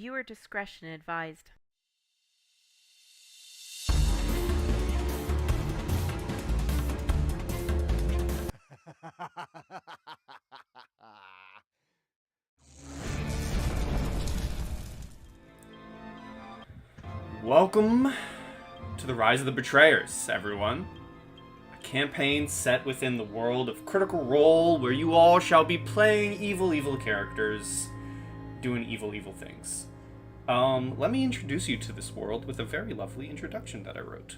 Viewer discretion advised. Welcome to the Rise of the Betrayers, everyone. A campaign set within the world of Critical Role where you all shall be playing evil characters, doing evil things. Let me introduce you to this world with a very lovely introduction that I wrote.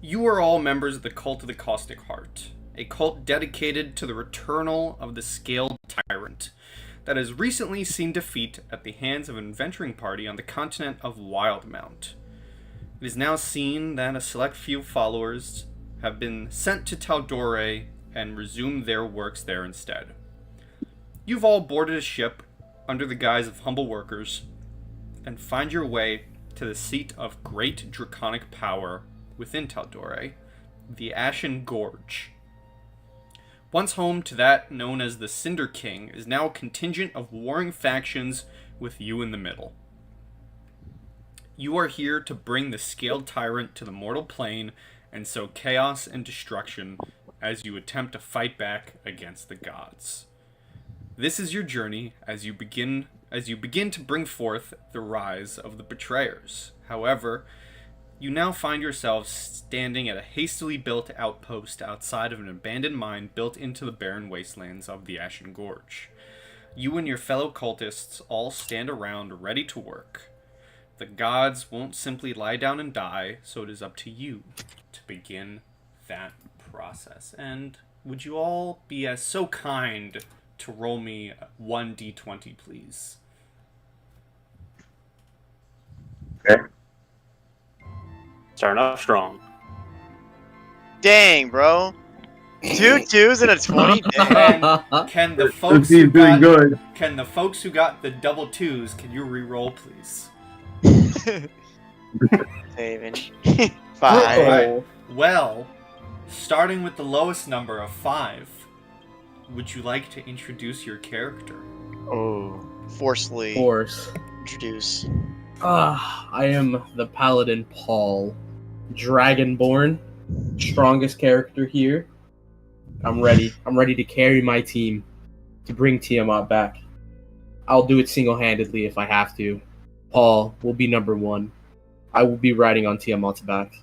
You are all members of the cult of the Caustic Heart, a cult dedicated to the returnal of the Scaled Tyrant that has recently seen defeat at the hands of an adventuring party on the continent of Wildemount. It is now seen that a select few followers have been sent to Tal'Dorei and resumed their works there instead. You've all boarded a ship under the guise of humble workers and find your way to the seat of great draconic power within Tal'Dorei, the Ashen Gorge. Once home to that known as the Cinder King, is now a contingent of warring factions with you in the middle. You are here to bring the Scaled Tyrant to the mortal plane and sow chaos and destruction as you attempt to fight back against the gods. This is your journey as you begin to bring forth the rise of the betrayers. However, you now find yourselves standing at a hastily built outpost outside of an abandoned mine built into the barren wastelands of the Ashen Gorge. You and your fellow cultists all stand around ready to work. The gods won't simply lie down and die, so it is up to you to begin that process. And would you all be as so kind to roll me 1d20, please? Okay. Starting off strong. Dang, bro. 2 2s and a 20? Dang. Can the This folks team's who doing got good. can the folks who got the double 2s, can you re-roll, please? Saving. 5. Alright. Well, starting with the lowest number of 5, would you like to introduce your character? Oh. Forcefully Force. introduce. I am the Paladin Paul, Dragonborn, strongest character here. I'm ready. I'm ready to carry my team to bring Tiamat back. I'll do it single-handedly if I have to. Paul will be number 1. I will be riding on Tiamat's back.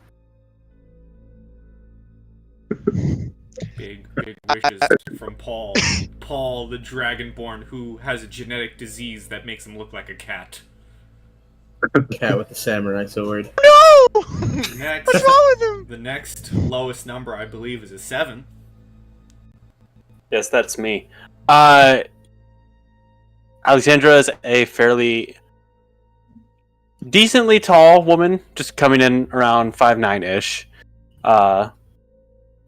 Big wishes from Paul. Paul, the Dragonborn, who has a genetic disease that makes him look like a cat. Cat with the samurai sword. No! Next, What's wrong with him? the next lowest number, I believe, is a 7. Yes, that's me. Alexandra is a fairly decently tall woman, just coming in around 5'9"-ish.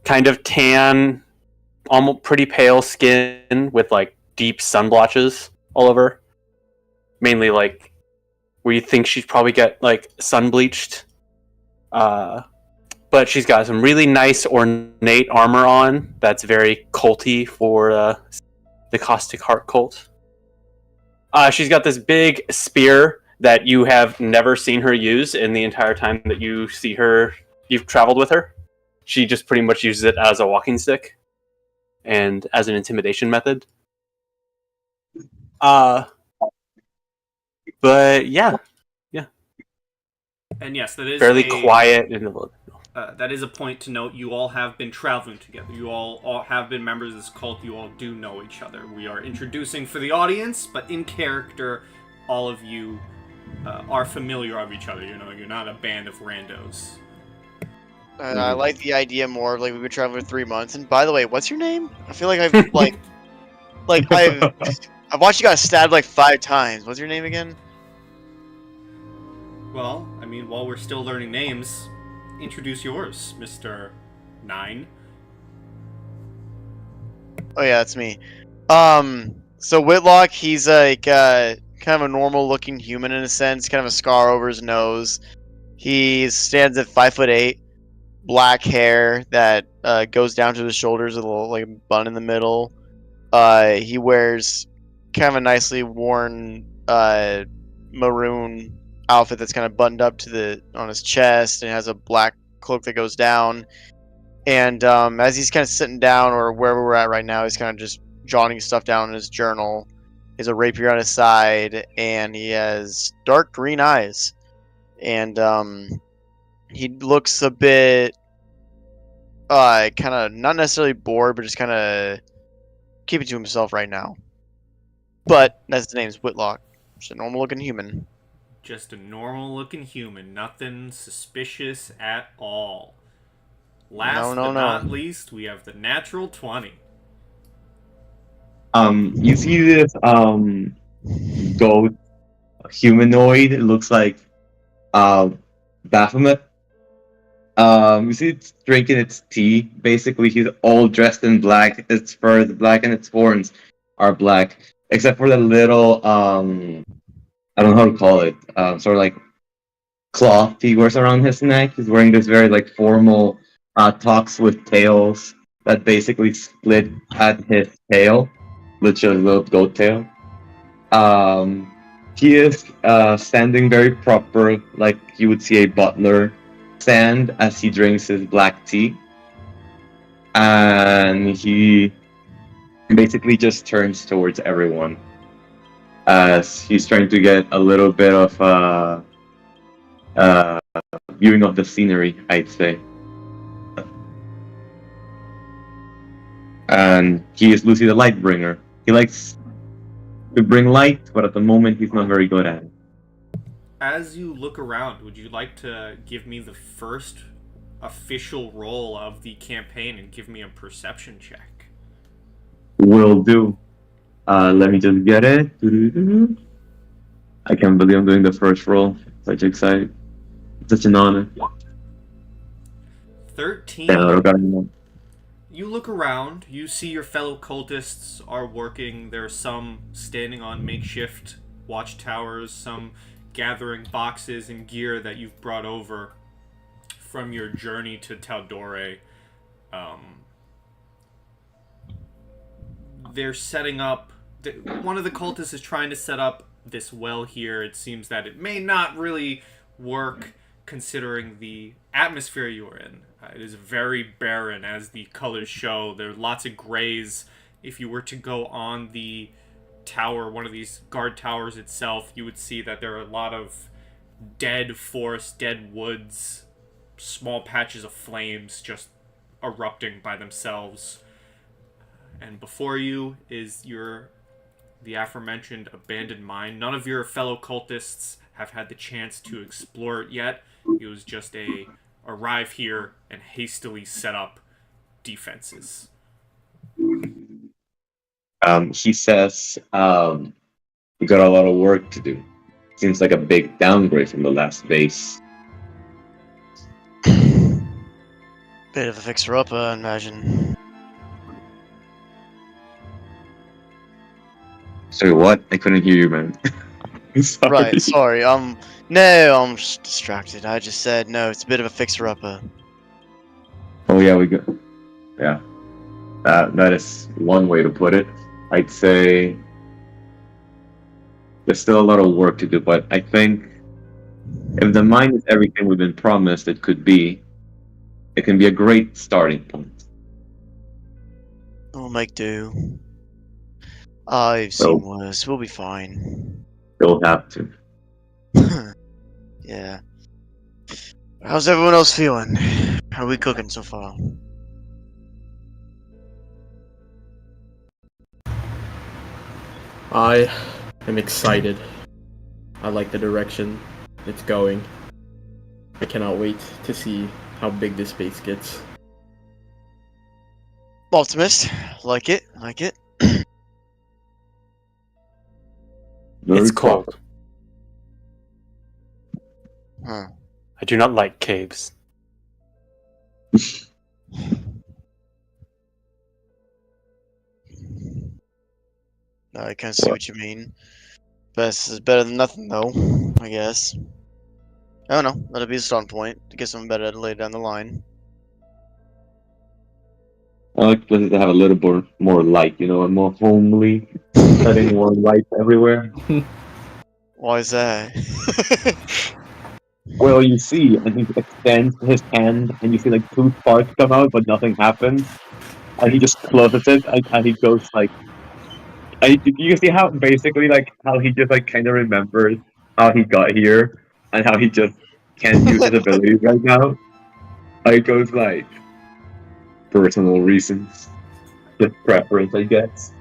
Kind of tan, almost pretty pale skin with like deep sun blotches all over. Mainly like where you think she'd probably get like sun bleached. But she's got some really nice ornate armor on that's very culty for the Caustic Heart cult. She's got this big spear that you have never seen her use in the entire time that you've traveled with her. She just pretty much uses it as a walking stick and as an intimidation method. But yeah, And yes, that is fairly quiet. That is a point to note. You all have been traveling together. You all have been members of this cult. You all do know each other. We are introducing for the audience, but in character, all of you are familiar of each other. You know, you're not a band of randos. I like the idea more of like we've been traveling for 3 months. And by the way, what's your name? I feel like I've I've watched you guys stabbed like 5 times. What's your name again? Well, I mean, while we're still learning names, introduce yours, Mr. 9. Oh yeah, that's me. So Whitlock, he's like kind of a normal-looking human in a sense, kind of a scar over his nose. He stands at 5'8", black hair that goes down to his shoulders, with a little like bun in the middle. He wears kind of a nicely worn maroon outfit that's kind of buttoned up to on his chest, and has a black cloak that goes down. And as he's kind of sitting down, or wherever we're at right now, he's kind of just jotting stuff down in his journal. He has a rapier on his side, and he has dark green eyes. And he looks a bit kind of not necessarily bored, but just kind of keeping to himself right now. But that's his name's Whitlock. Just a normal looking human. Just a normal looking human, nothing suspicious at all. Last but not least, we have the natural 20. You see this goat humanoid? It looks like Baphomet. You see it's drinking its tea. Basically, he's all dressed in black. Its fur is black and its horns are black, except for the little I don't know how to call it. Sort of like cloth he wears around his neck. He's wearing this very like formal talks with tails that basically split at his tail, literally a little goat tail. He is standing very proper, like you would see a butler stand as he drinks his black tea, and he basically just turns towards everyone as he's trying to get a little bit of viewing of the scenery, I'd say. And he is Lucy the Lightbringer. He likes to bring light, but at the moment he's not very good at it. As you look around, would you like to give me the first official roll of the campaign and give me a perception check? Will do. Let me just get it. I can't believe I'm doing the first roll. Such excited. Such an honor. 13. Yeah, I got it. You look around, you see your fellow cultists are working. There are some standing on makeshift watchtowers, some gathering boxes and gear that you've brought over from your journey to Tal'Dorei. They're setting up... One of the cultists is trying to set up this well here. It seems that it may not really work considering the atmosphere you are in. It is very barren, as the colors show. There are lots of grays. If you were to go on the tower, one of these guard towers itself, you would see that there are a lot of dead forest, dead woods, small patches of flames just erupting by themselves. And before you is the aforementioned abandoned mine. None of your fellow cultists have had the chance to explore it yet. It was just arrive here and hastily set up defenses. He says, we got a lot of work to do. Seems like a big downgrade from the last base. Bit of a fixer-upper, I imagine. Sorry, what? I couldn't hear you, man. Sorry. Right, sorry. No, I'm just distracted. I just said, no, it's a bit of a fixer-upper. Oh yeah, we go. Yeah, that is one way to put it. I'd say there's still a lot of work to do, but I think if the mine is everything we've been promised it could be, it can be a great starting point. We'll make do. I've seen worse. We'll be fine. You'll have to. Yeah. How's everyone else feeling? How are we cooking so far? I am excited. I like the direction it's going. I cannot wait to see how big this base gets. Optimist. Like it. Very It's cold. Huh. I do not like caves. I kind of see what you mean. Best is better than nothing, though, I guess. I don't know. That'll be a starting point to get something better later down the line. I like places that have a little more light, a more homely setting, more light everywhere. Why is that? Well, you see, and he extends his hand, and you see like 2 sparks come out, but nothing happens. And he just closes it, and he goes like, and you can see how basically like how he just like kind of remembers how he got here, and how he just can't use his abilities right now. It goes like personal reasons, just preference, I guess.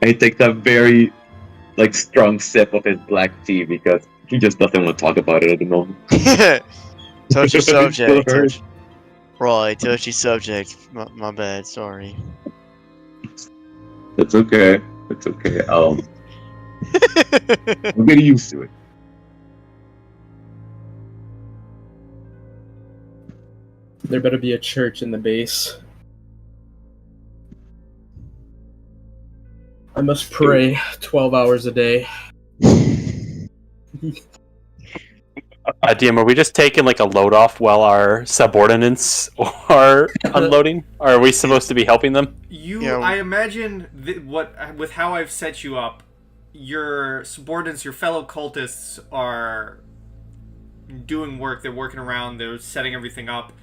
And he takes a very like strong sip of his black tea because he just doesn't want to talk about it at the moment. Touchy It still subject. hurts. Right, touchy subject. My bad, sorry. It's okay. It's okay. I'm getting used to it. There better be a church in the base. I must pray 12 hours a day. DM, are we just taking like a load off while our subordinates are unloading? Or are we supposed to be helping them? I imagine with how I've set you up, your subordinates, your fellow cultists are doing work. They're working around. They're setting everything up.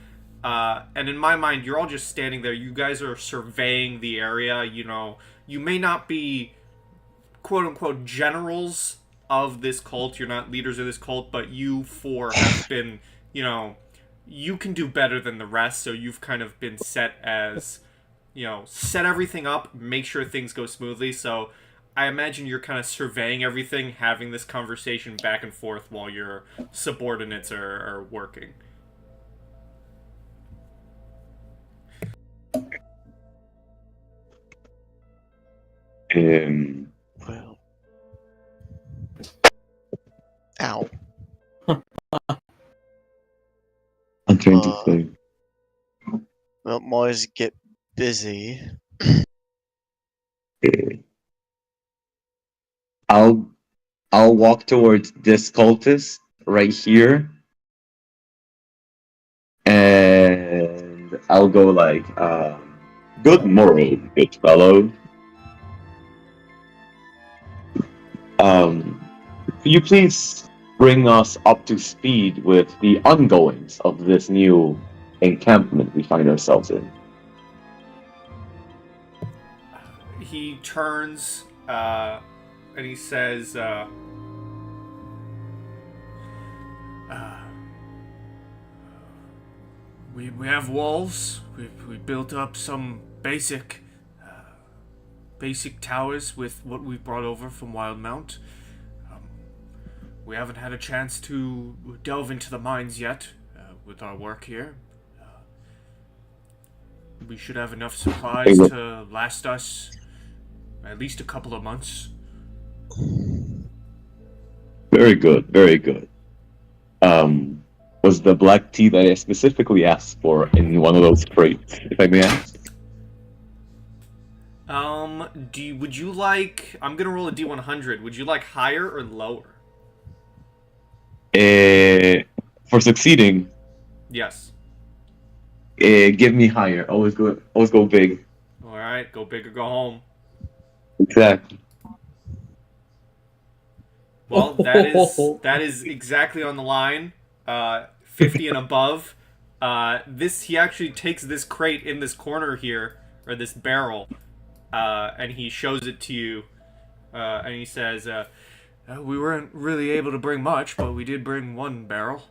And in my mind, you're all just standing there. You guys are surveying the area. You know, you may not be quote unquote generals of this cult. You're not leaders of this cult, but you four have been, you can do better than the rest. So you've kind of been set as, set everything up, make sure things go smoothly. So I imagine you're kind of surveying everything, having this conversation back and forth while your subordinates are working. Well. Ow. I'm trying to think. Well, boys, get busy. I'll walk towards this cultist right here, and I'll go like, "Good morrow, good fellow. Could you please bring us up to speed with the ongoings of this new encampment we find ourselves in?" He turns and he says, we have walls. We built up some basic towers with what we brought over from Wildemount. We haven't had a chance to delve into the mines yet with our work here. We should have enough supplies to last us at least a couple of months. Very good, very good. Was the black tea that I specifically asked for in one of those crates, if I may ask? Would you like... I'm gonna roll a D100. Would you like higher or lower? For succeeding, Yes. give me higher. Always go big. Alright, go big or go home. Exactly. Well, that is exactly on the line. 50 and above. He actually takes this crate in this corner here, or this barrel, and he shows it to you, and he says, we weren't really able to bring much, but we did bring one barrel.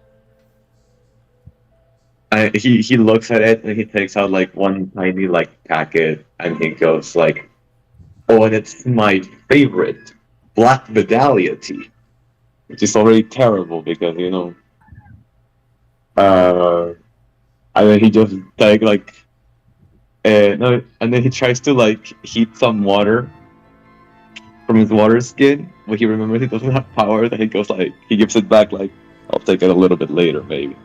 He looks at it and he takes out like one tiny like packet and he goes like, "Oh, and it's my favorite, Black Vidalia tea," which is already terrible because and then he just no, and then he tries to like heat some water from his water skin, but he remembers he doesn't have power. Then he goes like, he gives it back like, "I'll take it a little bit later, maybe."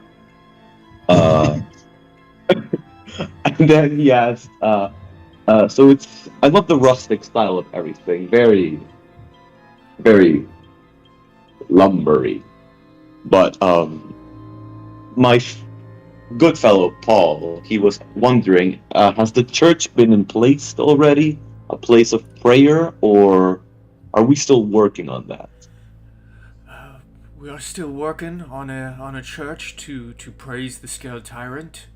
And then he asks, so it's, I love the rustic style of everything, very, very lumbery. But my good fellow Paul, he was wondering, has the church been in place already? A place of prayer, or Are we still working on that? We are still working on a church to praise the Scaled Tyrant.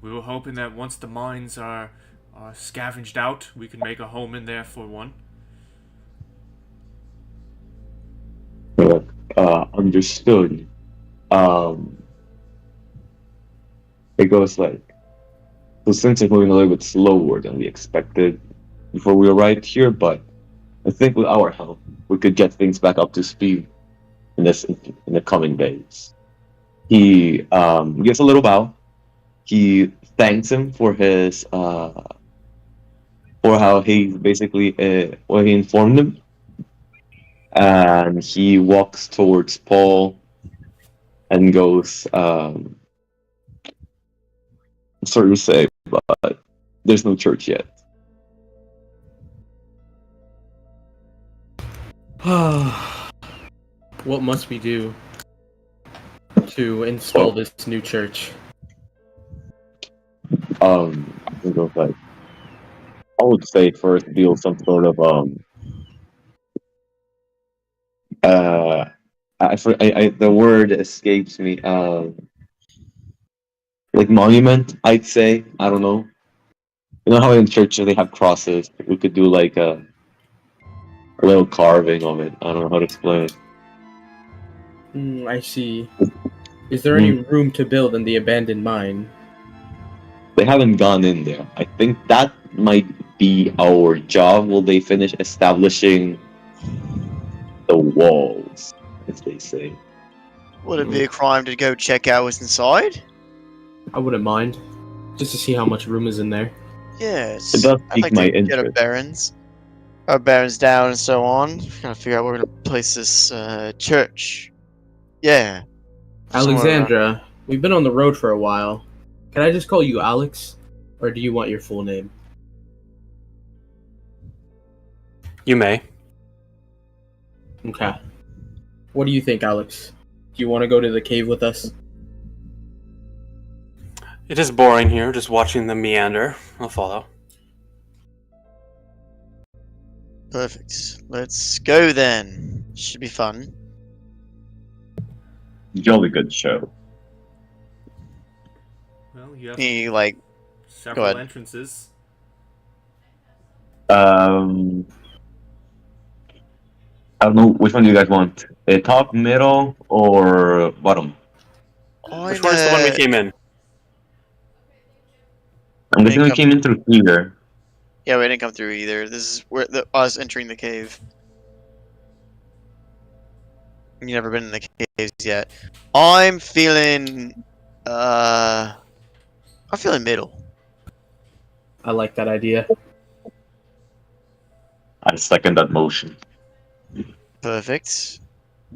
We were hoping that once the mines are scavenged out, we could make a home in there for one. Understood. It goes like, so since it's moving a little bit slower than we expected before we arrived here, but I think with our help, we could get things back up to speed in the coming days. He gives a little bow. He thanks him for his for how he basically what he informed him, and he walks towards Paul and goes, sorry to say, but there's no church yet. What must we do to install this new church? I think like, I would say first build some sort of the word escapes me. Like monument, I'd say. I don't know. You know how in churches they have crosses? We could do like a little carving of it. I don't know how to explain it. I see. Is there any room to build in the abandoned mine? They haven't gone in there. I think that might be our job. Will they finish establishing the walls, as they say? Would it be a crime to go check out what's inside? I wouldn't mind. Just to see how much room is in there. Yes. It does I'd pique like my to get interest. our barons down and so on. Kind of figure out where we're gonna place this church. Yeah. Alexandra, we've been on the road for a while. Can I just call you Alex? Or do you want your full name? You may. Okay. What do you think, Alex? Do you want to go to the cave with us? It is boring here, just watching them meander. I'll follow. Perfect. Let's go then. Should be fun. Jolly good show. Well, you have He like several ahead. entrances. I don't know, which one do you guys want? Top, middle, or bottom? Which one is the one we came in? I'm guessing we came in through here. Yeah, we didn't come through either. This is where us entering the cave. You've never been in the caves yet. I'm feeling middle. I like that idea. I second that motion. Perfect.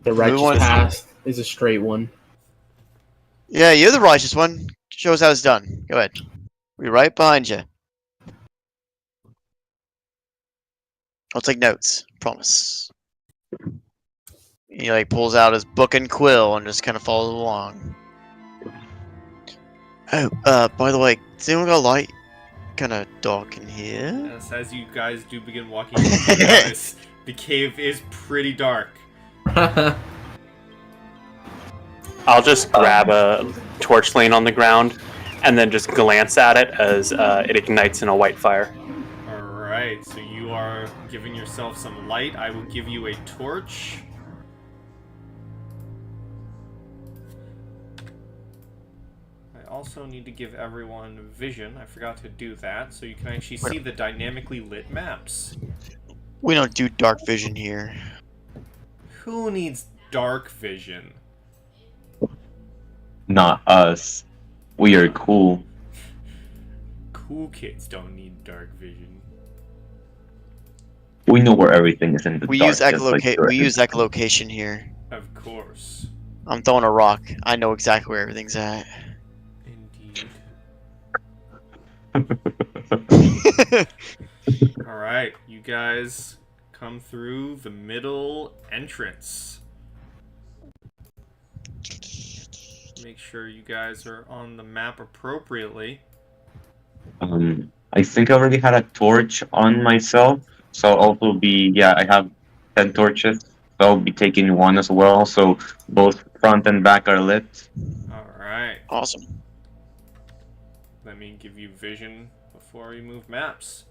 The righteous want- path is a straight one. Yeah, you're the righteous one. Show us how it's done. Go ahead. We're right behind you. I'll take notes. Promise. He like pulls out his book and quill and just kind of follows along. Oh, by the way, does anyone got a light? Kind of dark in here. Yes, as you guys do begin walking, you notice the cave is pretty dark. I'll just grab a torch laying on the ground and then just glance at it as it ignites in a white fire. Alright, so you are giving yourself some light. I will give you a torch. I also need to give everyone vision. I forgot to do that, so you can actually see the dynamically lit maps. We don't do dark vision here. Who needs dark vision? Not us. We are cool. Cool kids don't need dark vision. We know where everything is in the We dark. use echolocation here. Of course. I'm throwing a rock. I know exactly where everything's at. Indeed. Alright, you guys come through the middle entrance. Make sure you guys are on the map appropriately. I think I already had a torch on myself. So I'll also be, yeah, I have 10 torches. So I'll be taking one as well. So both front and back are lit. All right. Awesome. Let me give you vision before we move maps.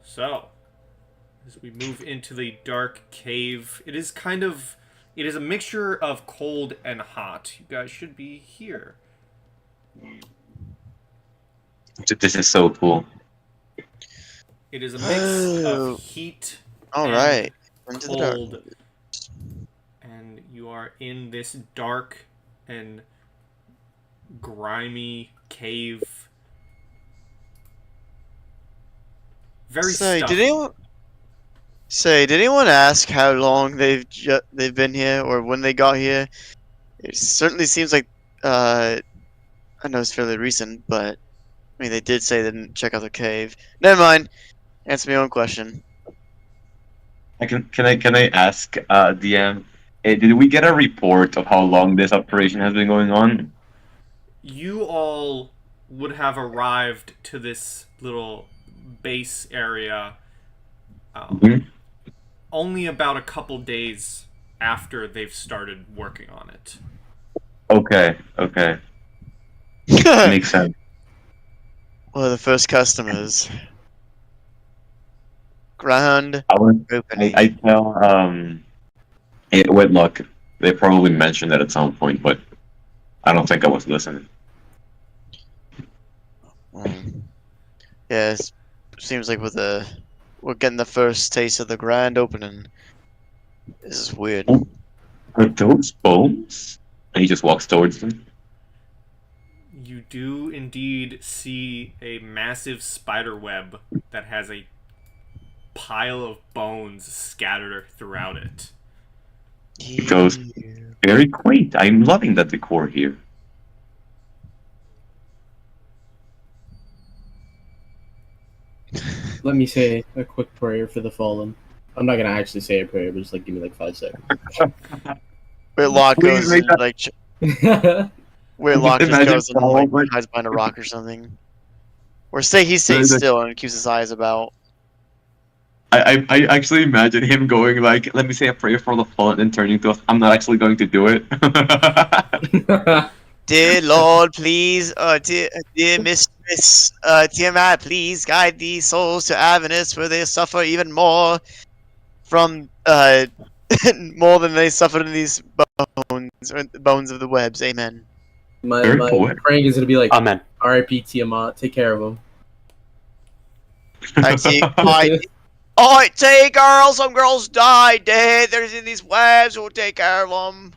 So, as we move into the dark cave, it is a mixture of cold and hot. You guys should be here. This is so cool. It is a mix of heat All and right. Into the dark. cold, and you are in this dark and grimy cave. Very stuffy. Did anyone ask how long they've been here or when they got here? It certainly seems like I know it's fairly recent, but I mean they did say they didn't check out the cave. Never mind. Answer my own question. Can I ask DM? Did we get a report of how long this operation has been going on? You all would have arrived to this little base area only about a couple days after they've started working on it. Okay. Makes sense. One of the first customers. Grand I opening. tell Whitlock. They probably mentioned that at some point, but I don't think I was listening. Yeah, it seems like we're getting the first taste of the grand opening. This is weird. Oh. Are those bones? And he just walks towards them. You do indeed see a massive spider web that has a pile of bones scattered throughout it. He goes, very quaint. I'm loving the decor here. Let me say a quick prayer for the fallen. I'm not gonna actually say a prayer, but just like give me like 5 seconds. Whitlock Please goes make and, that- like Whitlock just Imagine goes and Paul, like but- hides behind a rock or something. Or he stays still and keeps his eyes about. I actually imagine him going like, let me say a prayer for the fallen and turning to us. I'm not actually going to do it. Dear Lord, please, dear Mistress Tiamat, please guide these souls to Avernus, where they suffer even more from more than they suffered in these bones, or the bones of the webs. Amen. my Very my poetic. praying is gonna be like, Amen. R.I.P. Tiamat, take care of him. I take girls. Some girls die dead. There's in these webs. We'll take care of them.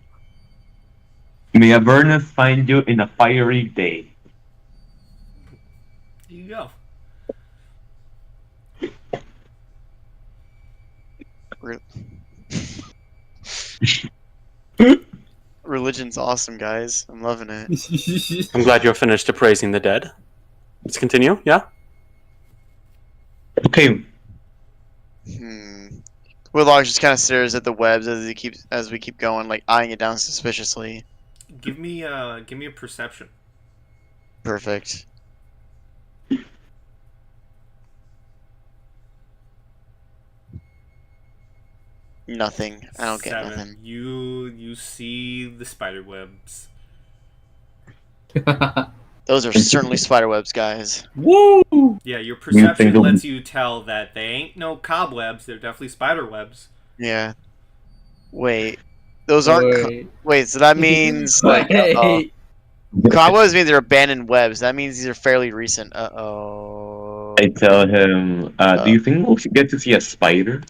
May Avernus find you in a fiery day. There you go. Religion's awesome, guys. I'm loving it. I'm glad you're finished appraising the dead. Let's continue, yeah? Okay. Whitlock just kind of stares at the webs as we keep going, like eyeing it down suspiciously. Give me a perception. Perfect. Nothing. I don't get 7. nothing. You see the spider webs. Those are certainly spider webs, guys. Woo! Yeah, your perception think they'll- lets you tell that they ain't no cobwebs. They're definitely spider webs. Yeah. Wait. Those aren't. Wait. So that means like Wait. cobwebs means they're abandoned webs. That means these are fairly recent. Uh-oh. I tell him, do you think we'll get to see a spider?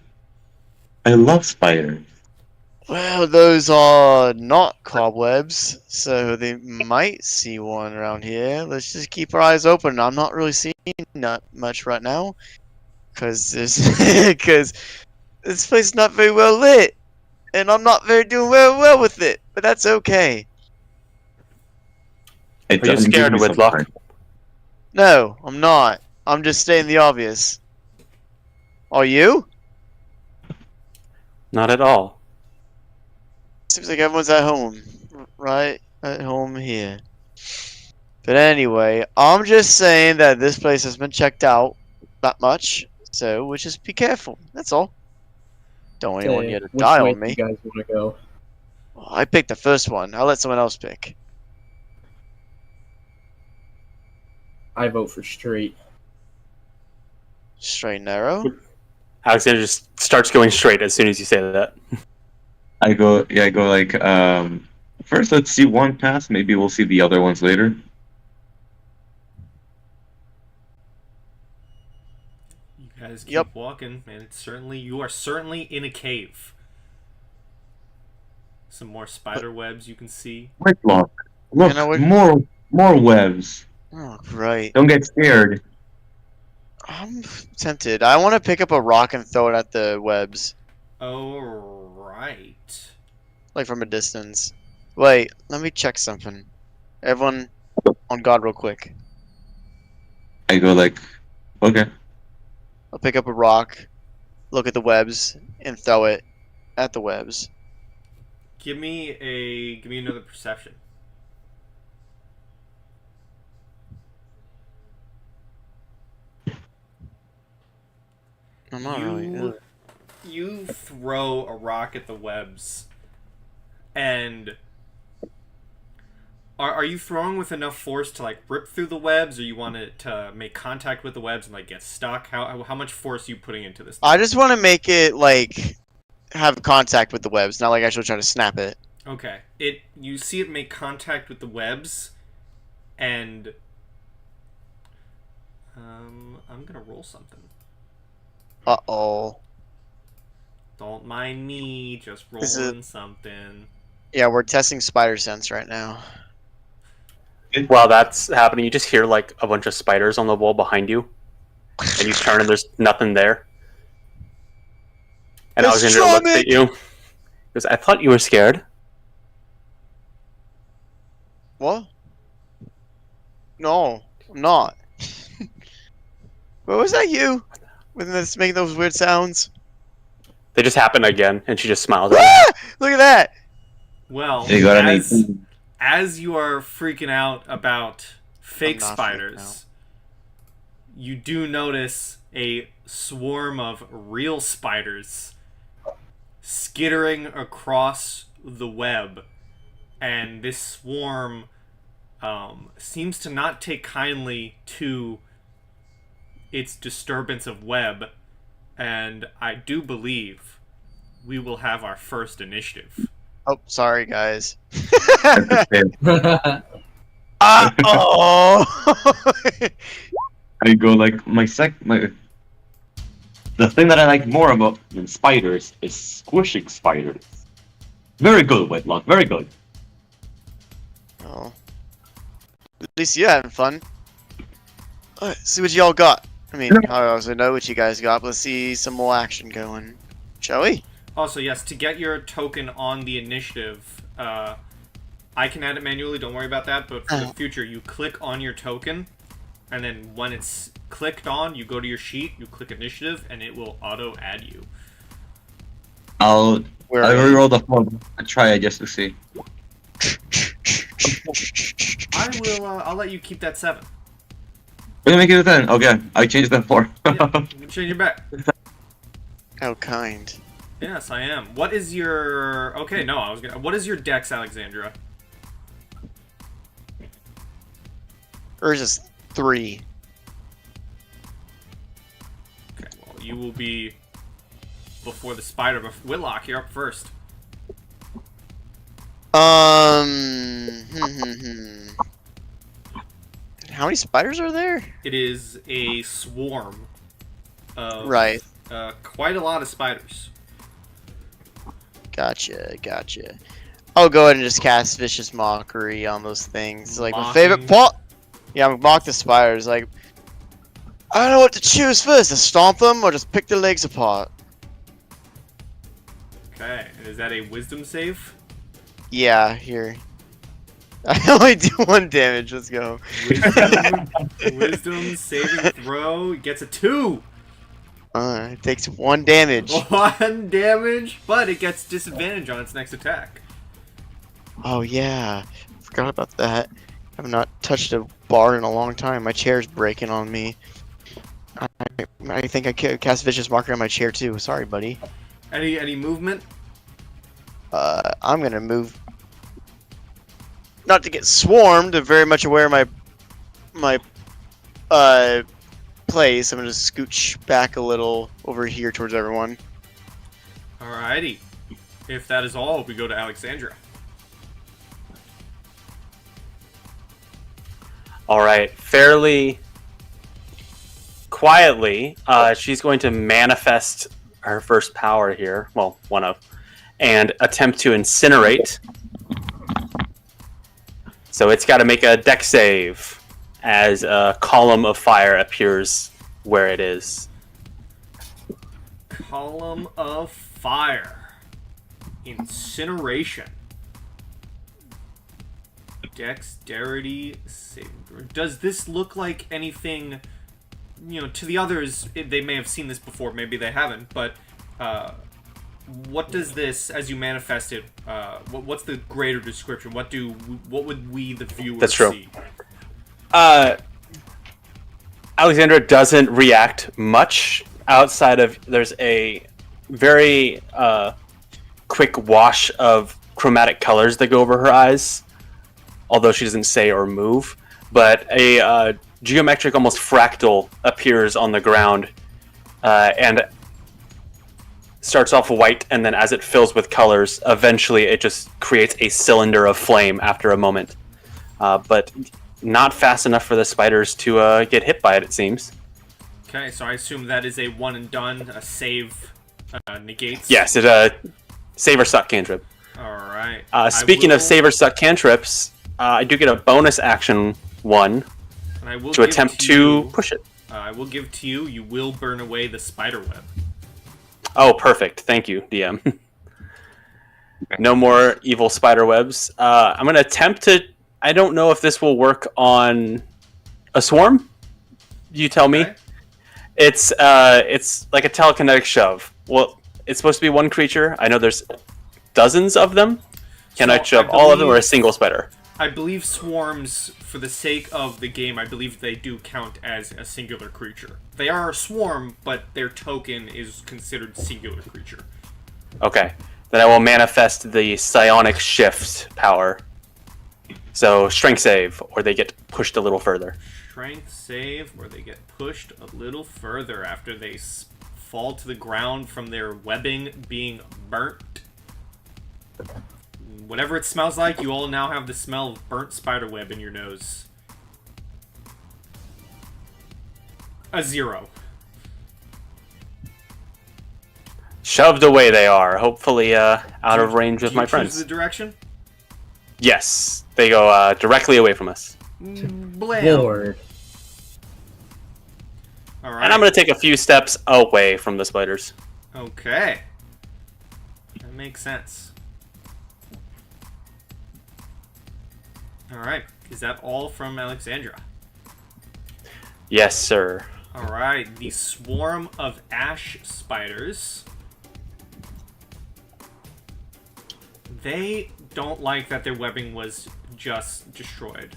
I love spiders. Well, those are not cobwebs, so they might see one around here. Let's just keep our eyes open. I'm not really seeing not much right now, because this place is not very well lit, and I'm not very doing well with it. But that's okay. I Are tell you him, "Give scared, me some Whitlock? time." No, I'm not. I'm just stating the obvious. Are you? Not at all. Seems like everyone's at home, right? At home here. But anyway, I'm just saying that this place has been checked out that much, So we'll just be careful. That's all. Don't want anyone here to Which die way on do me. you guys want to go? Well, I picked the first one. I'll let someone else pick. I vote for straight. Straight and narrow. Alexander just starts going straight as soon as you say that. I go like, first let's see one pass, maybe we'll see the other ones later. You guys keep Yep. walking, and you are certainly in a cave. Some more spider webs you can see. Whitlock, look, You know what? more webs. Oh, right. Don't get scared. I'm tempted. I want to pick up a rock and throw it at the webs, Oh, right. like from a distance. Wait, let me check something. Everyone on guard real quick. I go like, okay. I'll pick up a rock, look at the webs, and throw it at the webs. Give me another perception. I'm not really. You throw a rock at the webs, and are you throwing with enough force to like rip through the webs, or you want it to make contact with the webs and like get stuck? How much force are you putting into this? I just want to make it like have contact with the webs, not like actually try to snap it. Okay. You see it make contact with the webs, and I'm gonna roll something. Uh-oh. Don't mind me, just Is it- rolling something. Yeah, we're testing spider sense right now. While that's happening, you just hear like a bunch of spiders on the wall behind you, and you turn and there's nothing there. And Let's Alexander drum looks it! at you. He goes, "I thought you were scared." What? No, I'm not. What was that you? With this making those weird sounds? They just happen again, and she just smiles at you. Ah! Look at that! Well, You got as you are freaking out about fake I'm not freaking spiders, you do notice a swarm of real spiders skittering across the web, and this swarm seems to not take kindly to its disturbance of web, and I do believe we will have our first initiative. Oh, sorry, guys. I Oh! go like the thing that I like more about than spiders is squishing spiders. Very good, Whitlock. Very good. Oh. At least you're having fun. Let's see what y'all got. I mean, I also know what you guys got, but let's see some more action going. Shall we? Also, yes, to get your token on the initiative, I can add it manually, don't worry about that, but for the future, you click on your token, and then when it's clicked on, you go to your sheet, you click initiative, and it will auto-add you. I'll Where I are you? reroll the phone. I try it just to see. I'll let you keep that 7. We're gonna make it a 10. Okay, I changed that 4. Yeah, you can change it back. How kind. Yes, I am. What is your... Okay, no, What is your dex, Alexandra? Hers is 3. Okay, well, you will be before the spider, but Whitlock, you're up first. How many spiders are there? It is a swarm of... Right. Quite a lot of spiders. Gotcha. I'll go ahead and just cast Vicious Mockery on those things. Like, my Mocking. favorite part. Yeah, I'm mock the spiders. Like, I don't know what to choose first. To stomp them or just pick their legs apart. Okay, and is that a wisdom save? Yeah, here. I only do 1 damage. Let's go. Wisdom saving throw gets a 2. It takes 1 damage. 1 damage, but it gets disadvantage on its next attack. Oh yeah, forgot about that. I've not touched a bar in a long time. My chair's breaking on me. I I think I cast Vicious Marker on my chair too. Sorry, buddy. Any movement? I'm gonna move. Not to get swarmed. I'm very much aware of my place. I'm gonna scooch back a little over here towards everyone. Alrighty. If that is all, we go to Alexandria. All right, fairly quietly, she's going to manifest her first power here. Well, one of, and attempt to incinerate. So it's got to make a dex save as a column of fire appears where it is. Column of fire. Incineration. Dexterity save. Does this look like anything, to the others, they may have seen this before, maybe they haven't, but what does this, as you manifested, what's the greater description? What would we, the viewers, That's true. see? Alexandra doesn't react much outside of there's a very quick wash of chromatic colors that go over her eyes, although she doesn't say or move. But a geometric, almost fractal, appears on the ground and starts off white, and then as it fills with colors, eventually it just creates a cylinder of flame after a moment. But not fast enough for the spiders to get hit by it, it seems. Okay, so I assume that is a one and done, a save negates. Yes, it save or suck cantrip. Alright. Speaking of save or suck cantrips, I do get a bonus action one and I will to give attempt to you, to push it. I will give to you, you will burn away the spider web. Oh, perfect. Thank you, DM. No more evil spider webs. I'm going to attempt to... I don't know if this will work on a swarm. You tell me. Okay. It's like a telekinetic shove. Well, it's supposed to be one creature. I know there's dozens of them. Can I shove all of them or a single spider? I believe swarms, for the sake of the game, I believe they do count as a singular creature. They are a swarm, but their token is considered singular creature. Okay. Then I will manifest the psionic shift power. So, strength save, or they get pushed a little further. Strength save, or they get pushed a little further after they fall to the ground from their webbing being burnt. Whatever it smells like, you all now have the smell of burnt spiderweb in your nose. A 0. Shoved away they are, hopefully out of range of my friends. Choose the direction? Yes, they go directly away from us. Blam. Lord. Alright. And I'm going to take a few steps away from the spiders. Okay. That makes sense. Alright. Is that all from Alexandra? Yes, sir. Alright. The swarm of ash spiders. They don't like that their webbing was just destroyed.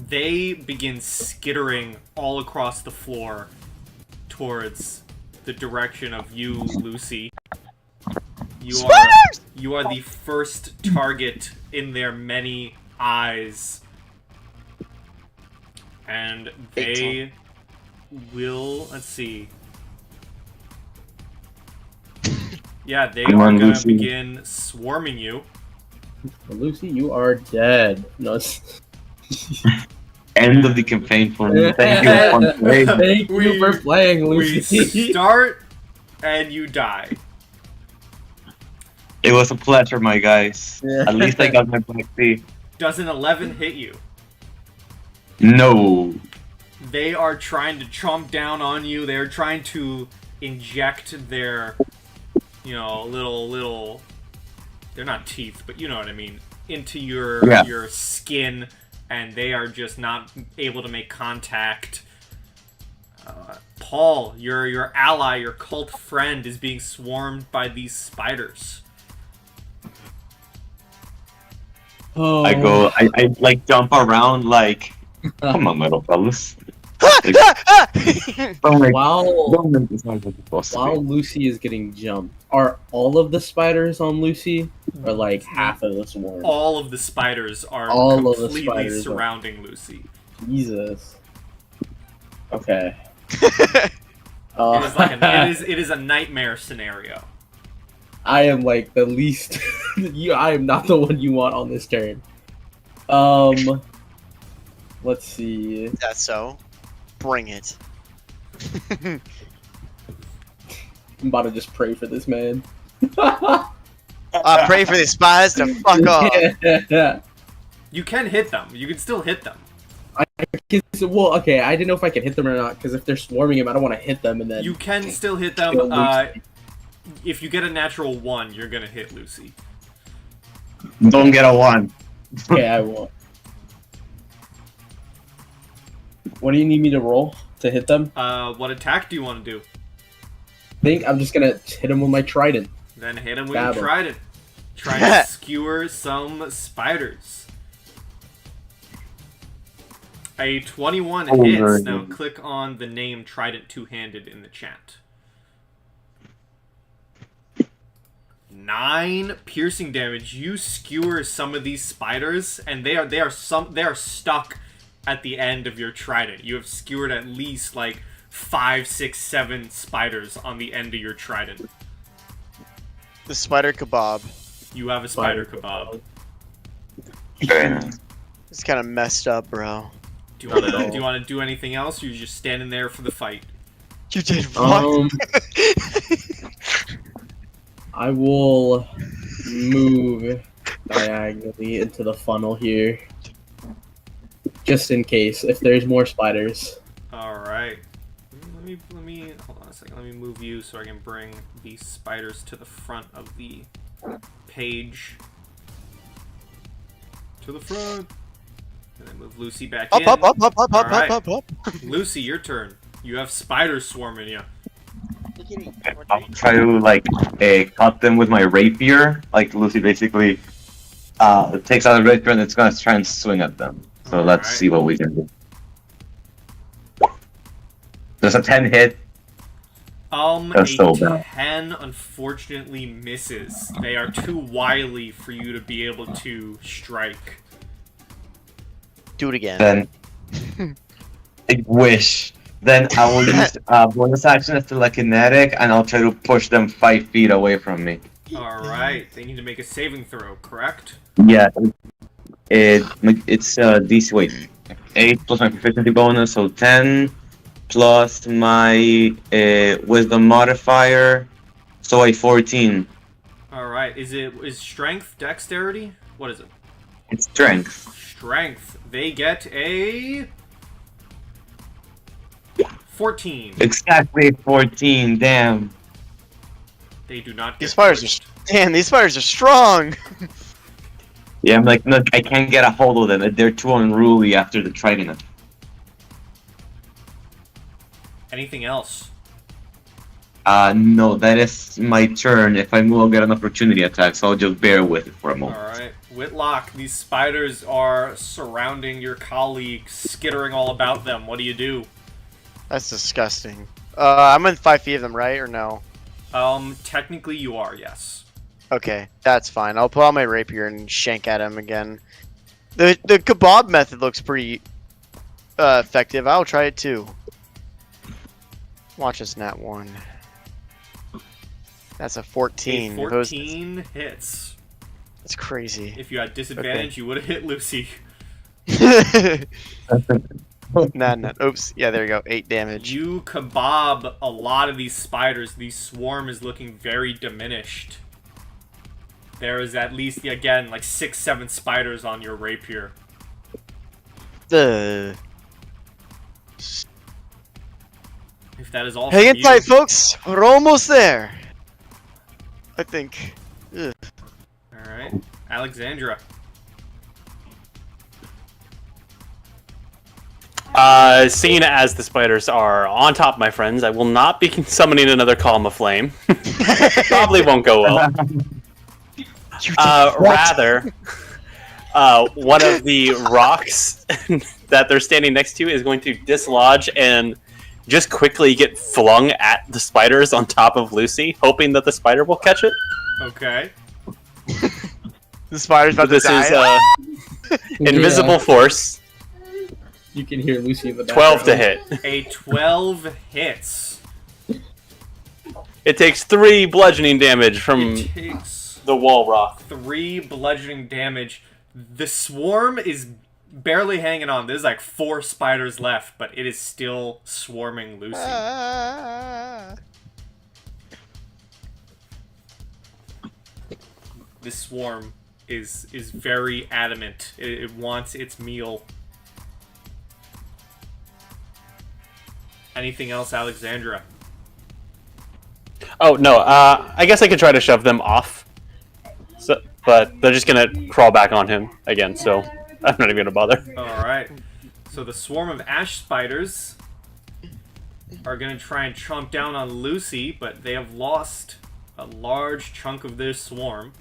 They begin skittering all across the floor towards the direction of you, Lucy. You are the first target in their many eyes. And they will, let's see. Yeah, they Come are on, gonna Lucy. begin swarming you. Lucy, you are dead. No, End of the campaign for me. Thank you for playing. thank you for playing, We Lucy. start and you die. It was a pleasure, my guys. Yeah. At least I got my black tea. Does an 11 hit you? No. They are trying to chomp down on you. They're trying to inject their, little, they're not teeth, but you know what I mean, into your skin, and they are just not able to make contact. Paul, your ally, your cult friend, is being swarmed by these spiders. Oh. I like jump around like, come on, little fellas. Oh my While god, it's not what it's supposed to while be. Lucy is getting jumped, are all of the spiders on Lucy, or like half of the swarm? All of the spiders are All of the completely spiders are- surrounding Lucy. Jesus. Okay. It is like it is a nightmare scenario. I am like the least. I am not the one you want on this turn. Let's see. That's so. Bring it. I'm about to just pray for this man. I pray for the spies to fuck off. Yeah. You can hit them. You can still hit them. Well, okay. I didn't know if I could hit them or not because if they're swarming him, I don't want to hit them and then. You can still hit kill them. Lucy. If you get a natural 1, you're gonna hit Lucy. Don't get a 1. Okay, I won't. What do you need me to roll to hit them? What attack do you want to do? I think I'm just gonna hit him with my trident. Then hit him with Stab your him. trident. Try to skewer some spiders. A 21 Oh, hits. very Now good. click on the name Trident Two-Handed in the chat. 9 piercing damage. You skewer some of these spiders, and they are stuck at the end of your trident. You have skewered at least like 5, 6, 7 spiders on the end of your trident. The spider kebab. You have a spider kebab. Very nice. It's kind of messed up, bro. Do you want to do anything else? Or you're just standing there for the fight. You did what? I will move diagonally into the funnel here, just in case if there's more spiders. All right. Let me hold on a second. Let me move you so I can bring these spiders to the front of the page. To the front. And then move Lucy back in. Up. Alright. Up. Lucy, your turn. You have spiders swarming you. I'll try to cut them with my rapier. Like Lucy basically takes out a rapier and it's gonna try and swing at them. So let's Alright. see what we can do. There's a 10 hit. That's so A bad. 10 unfortunately misses. They are too wily for you to be able to strike. Do it again. Then I wish. Then I will use bonus action as telekinetic and I'll try to push them 5 feet away from me. Alright, they need to make a saving throw, correct? Yeah. It's DC. Wait, 8 plus my proficiency bonus, so 10 plus my wisdom modifier, so a 14. Alright, is strength dexterity? What is it? It's strength. Strength. They get a 14. Exactly 14. Damn. They do not get These spiders pushed. Damn, these spiders are strong. Yeah, I'm like, no, I can't get a hold of them. They're too unruly after the trident. Anything else? No, that is my turn. If I move, I'll get an opportunity attack, so I'll just bear with it for a moment. Alright. Whitlock, these spiders are surrounding your colleague, skittering all about them. What do you do? That's disgusting. I'm in 5 feet of them, right? Or no? Technically you are, yes. Okay, that's fine. I'll pull out my rapier and shank at him again. The kebab method looks pretty effective. I'll try it too. Watch this, nat 1. That's a 14. A 14 hits. That's crazy. If you had disadvantage, you would have hit Lucy. Nah. Oops. Yeah, there you go. 8 damage. You kebab a lot of these spiders. The swarm is looking very diminished. There is at least, again, like 6, 7 spiders on your rapier. The If that is all Hang from in tight, folks. We're almost there. I think. Ugh. Alright. Alexandra. Seeing as the spiders are on top of my friends, I will not be summoning another column of flame. Probably won't go well. Rather, one of the rocks that they're standing next to is going to dislodge and just quickly get flung at the spiders on top of Lucy, hoping that the spider will catch it. Okay. The spider's about to This die. is invisible force. You can hear Lucy in the 12 background. to hit. A 12 hits. It takes 3 bludgeoning damage from It takes the wall rock. 3 bludgeoning damage. The swarm is barely hanging on. There's like 4 spiders left, but it is still swarming Lucy. Ah. This swarm is very adamant. It wants its meal. Anything else, Alexandra? Oh, no, I guess I could try to shove them off. So, but they're just gonna crawl back on him again, so I'm not even gonna bother. Alright. So the swarm of ash spiders are going to try and chomp down on Lucy, but they have lost a large chunk of their swarm.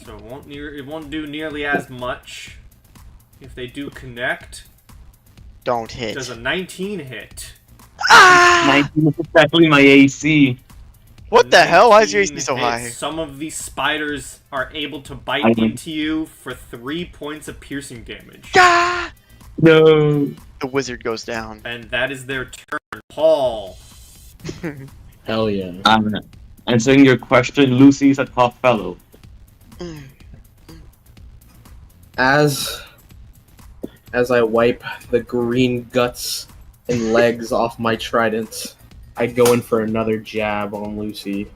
So it won't do nearly as much. If they do connect, Don't hit. does a 19 hit. 19 is exactly my AC. What the hell? Why is your AC 19 so high? hits. Some of these spiders are able to bite into you for 3 points of piercing damage. Ah! No. The wizard goes down. And that is their turn. Paul. Hell yeah. Answering your question, Lucy's a tough fellow. As I wipe the green guts and legs off my trident, I go in for another jab on Lucy.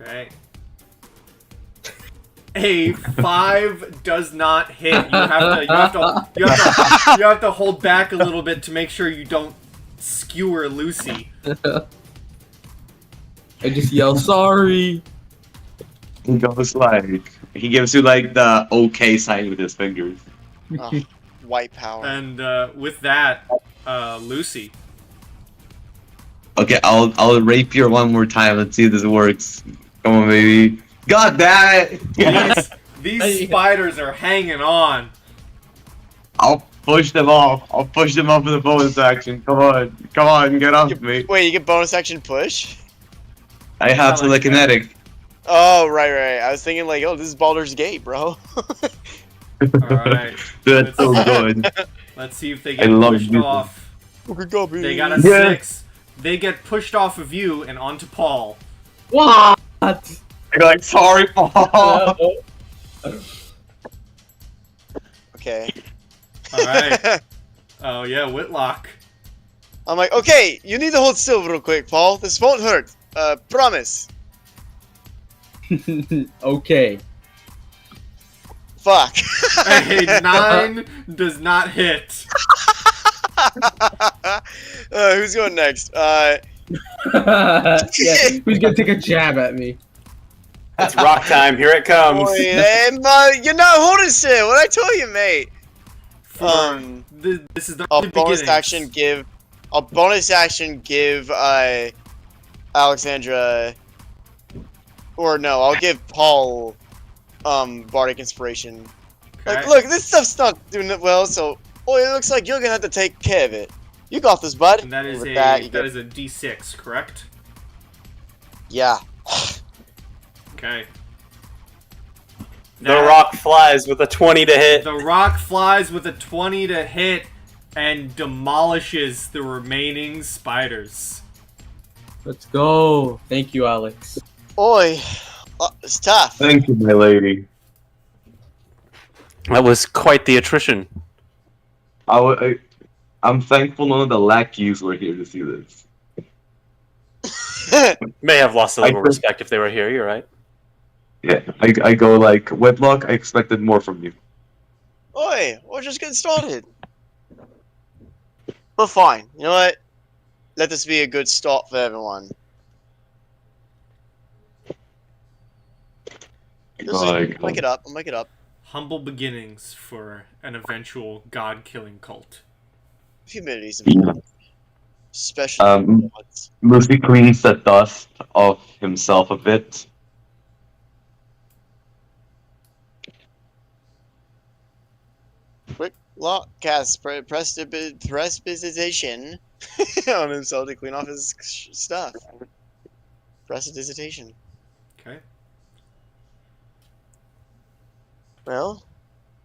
Okay. A 5 does not hit. You have to hold back a little bit to make sure you don't skewer Lucy. I just yell, sorry! He goes like, he gives you like the okay sign with his fingers. Oh, white power. And with that, Lucy. Okay, I'll rapier one more time. Let's see if this works. Come on, baby. God damn it! These spiders are hanging on. I'll push them off. I'll push them off with a bonus action. Come on, get off me. Wait, you get bonus action push? I have telekinetic. Oh, right. I was thinking like, oh, this is Baldur's Gate, bro. Alright. That's so good. Let's see if they I get love pushed you. off. They got a Yeah. 6. They get pushed off of you and onto Paul. What? You're like, sorry, Paul. Okay. Alright. Oh yeah, Whitlock. I'm like, okay, you need to hold still real quick, Paul. This won't hurt. Promise. Okay. Fuck. A 9 does not hit. Who's going next? Yeah, who's gonna take a jab at me? It's rock time. Here it comes. Boy, you're not holding still. What I told you, mate. This is the I'll early bonus beginnings. action give. I'll bonus action give Alexandra. Or no, I'll give Paul bardic inspiration. Like, Okay. look, this stuff's not doing it well, so it looks like you're gonna have to take care of it. You got this, bud. And that is With a that, that is a D6, correct? Yeah. Okay. The rock flies with a 20 to hit. The rock flies with a 20 to hit and demolishes the remaining spiders. Let's go. Thank you, Alex. Oi, it's tough. Thank you, my lady. That was quite the attrition. I'm thankful none of the lackeys were here to see this. May have lost a little I- respect if they were here. You're right. Yeah, I go like, Whitlock, I expected more from you. Oi, we're just getting started. But fine, you know what? Let this be a good start for everyone. Oh my I'll make it up. Humble beginnings for an eventual god-killing cult. Humidity is important. Especially Um, ones. Lucy cleans the dust of himself a bit. Quick lock cast prestidigitation on himself to clean off his stuff. Prestidigitation. Okay. Well,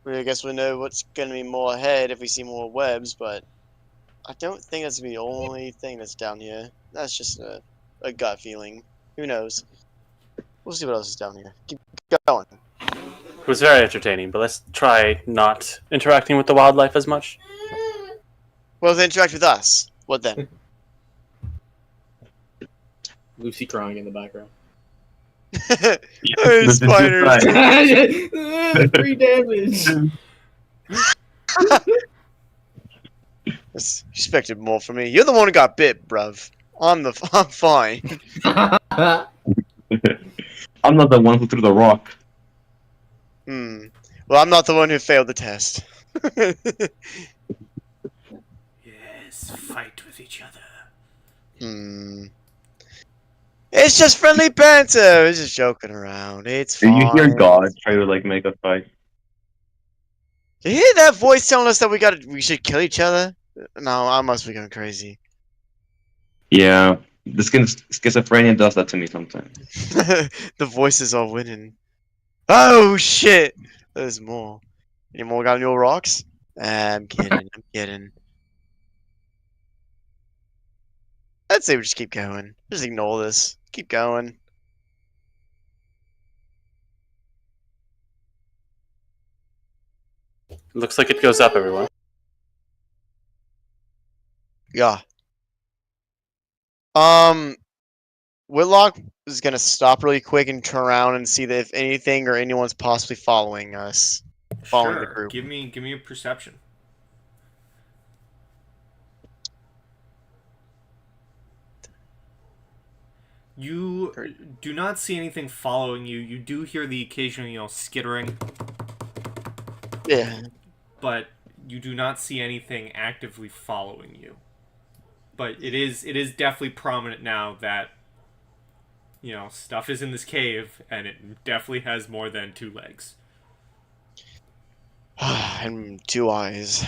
I guess we know what's gonna be more ahead if we see more webs, but I don't think that's gonna be the only thing that's down here. That's just a gut feeling. Who knows? We'll see what else is down here. Keep going. It was very entertaining, but let's try not interacting with the wildlife as much. Well, they interact with us. What then? Lucy crying in the background. Hey, spiders! 3 damage. Expected more from me. You're the one who got bit, bruv. I'm fine. I'm not the one who threw the rock. Well, I'm not the one who failed the test. Yes, fight with each other. It's just friendly banter. It's just joking around. It's fine. You hear God try to like make a fight. You hear that voice telling us that we should kill each other? No, I must be going crazy. Yeah, the schizophrenia does that to me sometimes. The voices are winning. Oh shit! There's more. Any more got any more rocks? I'm kidding. I'm kidding. I'd say we just keep going. Just ignore this. Keep going. Looks like it goes up, everyone. Yeah. Whitlock is gonna stop really quick and turn around and see that if anything or anyone's possibly following us. Following the Sure. group. Give me a perception. You do not see anything following you. You do hear the occasional, skittering, Yeah. but you do not see anything actively following you. But it is definitely prominent now that stuff is in this cave, and it definitely has more than 2 legs. And 2 eyes.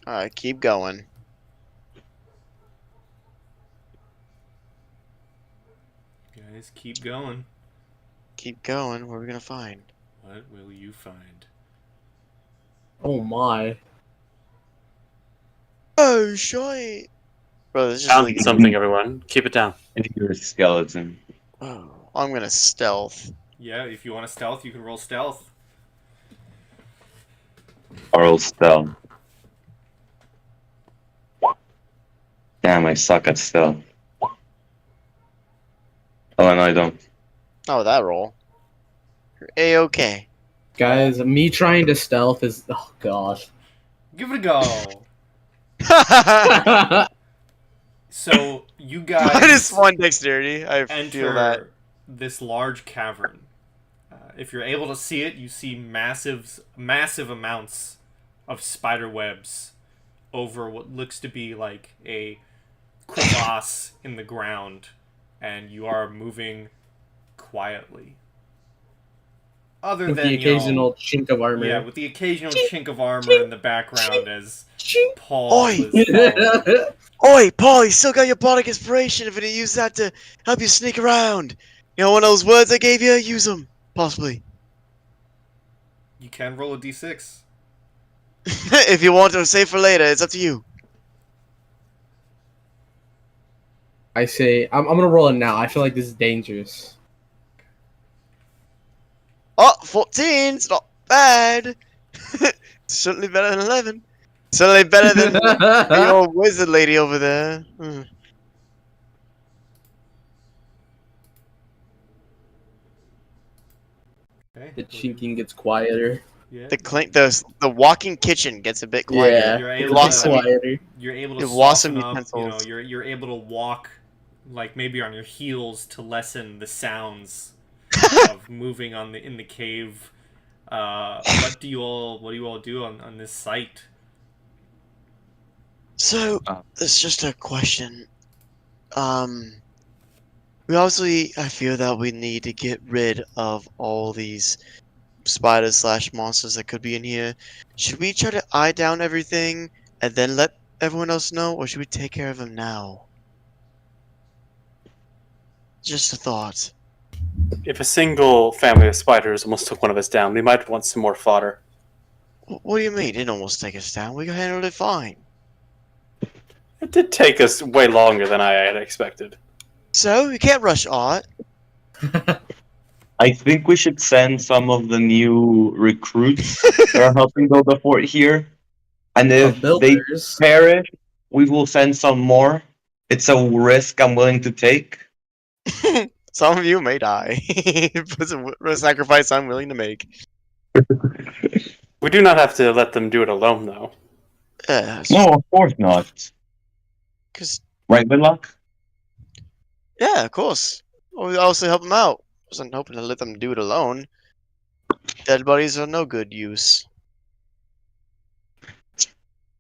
Alright, keep going. Guys, keep going. Keep going. What are we gonna find? What will you find? Oh my. Oh, shite! Bro, this is just Found really... something, everyone. Keep it down. And you're a skeleton. Oh, I'm gonna stealth. Yeah, if you want to stealth, you can roll stealth. Oral stealth. Damn, I suck at stealth. Oh, no, I don't. Oh, that roll. You're A-okay. Guys, me trying to stealth is... Oh, gosh. Give it a go. So, you guys -1 dexterity. I feel that. enter this large cavern. If you're able to see it, you see massive amounts of spider webs over what looks to be like a crevasse in the ground, and you are moving quietly. Other With than the occasional chink of armor. yeah, with the occasional chink of armor in the background as Paul Oi! is following. Oi, Paul, you still got your bardic inspiration if you use that to help you sneak around. You know, one of those words I gave you? Use them. Possibly. You can roll a d6. If you want to save for later, it's up to you. I say, I'm gonna roll it now. I feel like this is dangerous. Oh, 14. It's not bad. Certainly better than 11. Certainly better than the old wizard lady over there. Okay. The chinking gets quieter. Yeah. The walking kitchen gets a bit quieter. Yeah, You're it's able a bit to- quieter. You're able to You've lost soften some up, utensils. you're able to walk like maybe on your heels to lessen the sounds of moving in the cave. What do you all do on this site? So, Uh. it's just a question. We obviously, I feel that we need to get rid of all these spiders slash monsters that could be in here. Should we try to eye down everything and then let everyone else know, or should we take care of them now? Just a thought. If a single family of spiders almost took one of us down, we might want some more fodder. What do you mean? It didn't almost take us down. We handled it fine. It did take us way longer than I had expected. So, you can't rush art. I think we should send some of the new recruits that are helping build the fort here. And if they Builders. perish, we will send some more. It's a risk I'm willing to take. Some of you may die. It's a sacrifice I'm willing to make. We do not have to let them do it alone, though. No, of course not. Because, Right, Whitlock? yeah, of course. We also help them out. I wasn't hoping to let them do it alone. Dead bodies are no good use.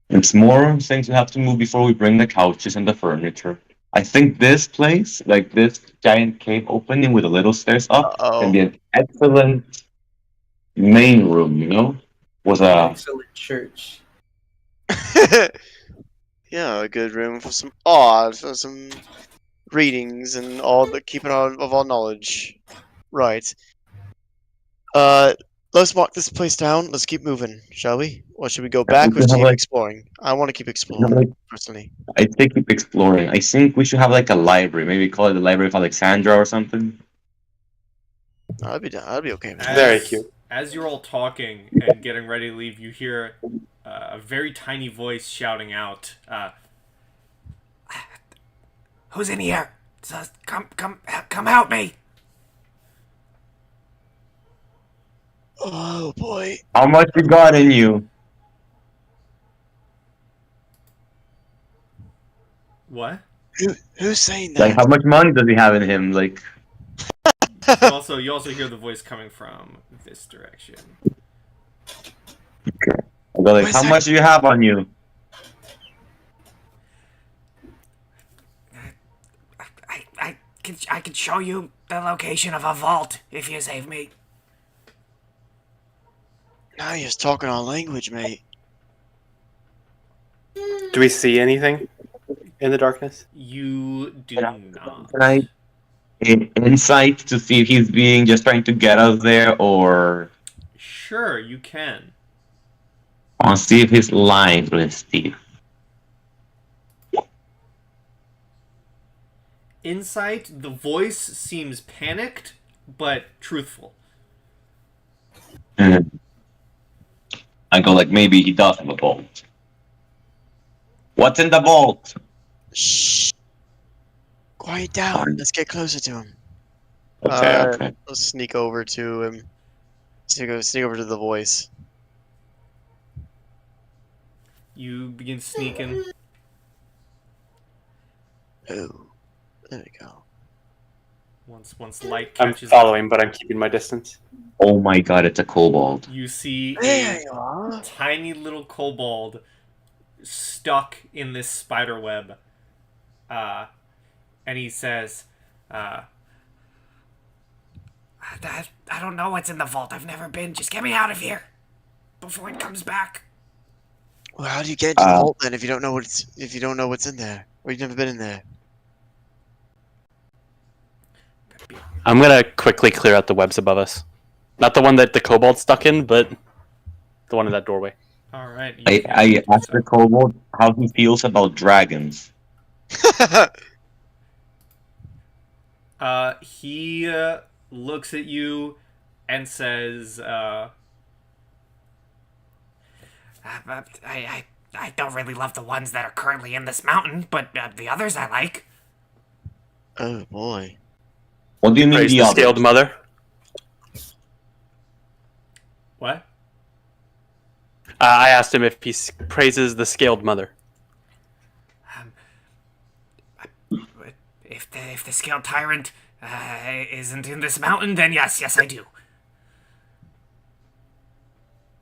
It's more things we have to move before we bring the couches and the furniture. I think this place, like this giant cave opening with the little stairs up, can be an excellent main room, you know? Was a Excellent church. Yeah, a good room for some art, for some readings, and all the keeping of all knowledge. Right. Let's mark this place down. Let's keep moving, shall we? Or should we go back or keep exploring? I want to keep exploring, personally. I think keep exploring. I think we should have like a library. Maybe call it the Library of Alexandra or something. I'd be okay with that. Very cute. As you're all talking and getting ready to leave, you hear a very tiny voice shouting out, Who's in here? Come help me! Oh boy. How much you got in you? what? Who's saying Like, that? how much money does he have in him? Like, You also hear the voice coming from this direction. I go like, Where's how that- much do you have on you? I can show you the location of a vault if you save me. Now you're talking our language, mate. Do we see anything in the darkness? You do not. Can I insight to see if he's being just trying to get us there, or Sure, you can. I'll see if he's lying to his Steve. Insight, the voice seems panicked, but truthful. I go like, maybe he does have a vault. What's in the vault? Shh. Quiet down. Let's get closer to him. Okay. Let's sneak over to him. Sneak over to the voice. You begin sneaking. Oh, there we go. Once light I'm catches following, but I'm keeping my distance. Oh my god, it's a kobold. you see There a you are. tiny little kobold stuck in this spider web. And he says, I don't know what's in the vault. I've never been. Just get me out of here before it comes back. Well, how do you get into the vault then if you don't know what's in there? Or you've never been in there? I'm gonna quickly clear out the webs above us. Not the one that the kobold's stuck in, but the one in that doorway. alright. I asked the kobold how he feels about dragons. He looks at you and says, I don't really love the ones that are currently in this mountain, but the others I like. Oh boy. What do you mean Praise the the other? scaled mother. what? I asked him if he praises the scaled mother. If the Scaled Tyrant isn't in this mountain, then yes, I do.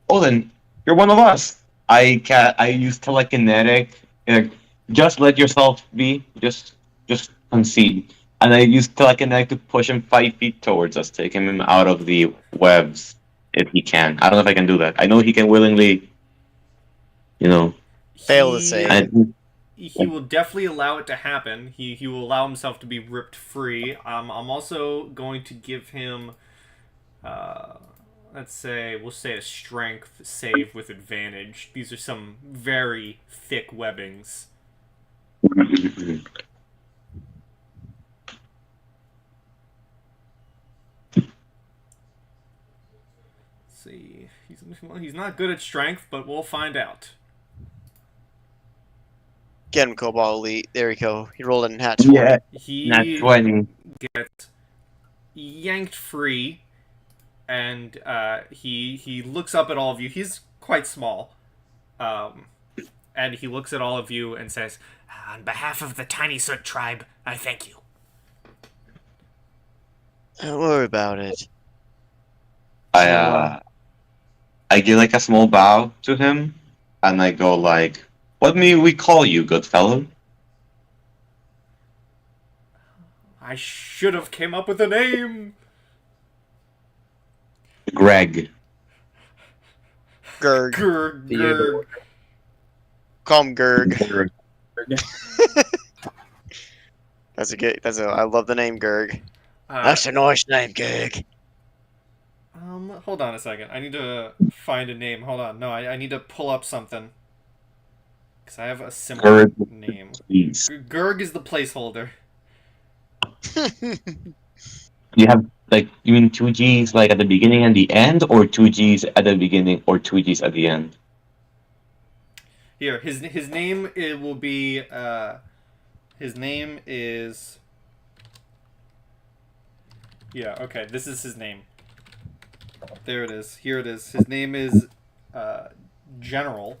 Oh, then you're one of us. I use telekinetic just let yourself be. Just concede. And I use telekinetic to push him 5 feet towards us, taking him out of the webs if he can. I don't know if I can do that. I know he can willingly, Fail to save. and He will definitely allow it to happen. He will allow himself to be ripped free. I'm also going to give him, we'll say a strength save with advantage. These are some very thick webbings. See, he's not good at strength, but we'll find out. Get him, Cobalt Elite. There we go. He rolled in nat 20. yeah, He not 20. gets yanked free, and he looks up at all of you. He's quite small, and he looks at all of you and says, On behalf of the Tiny Soot tribe, I thank you. Don't worry about it. I give like a small bow to him, and I go like, "What may we call you, good fellow?" "I should have came up with a name." Greg. Gurg. Grr. Call him Gurg. I love the name Gurg. That's a nice name, Gurg. Hold on a second. I need to find a name. Hold on. No, I need to pull up something. Because I have a similar name. Please. Gurg is the placeholder. You have you mean 2 G's like at the beginning and the end, or 2 G's at the beginning or 2 G's at the end? Here, his name it will be his name is okay, this is his name. There it is. Here it is. His name is General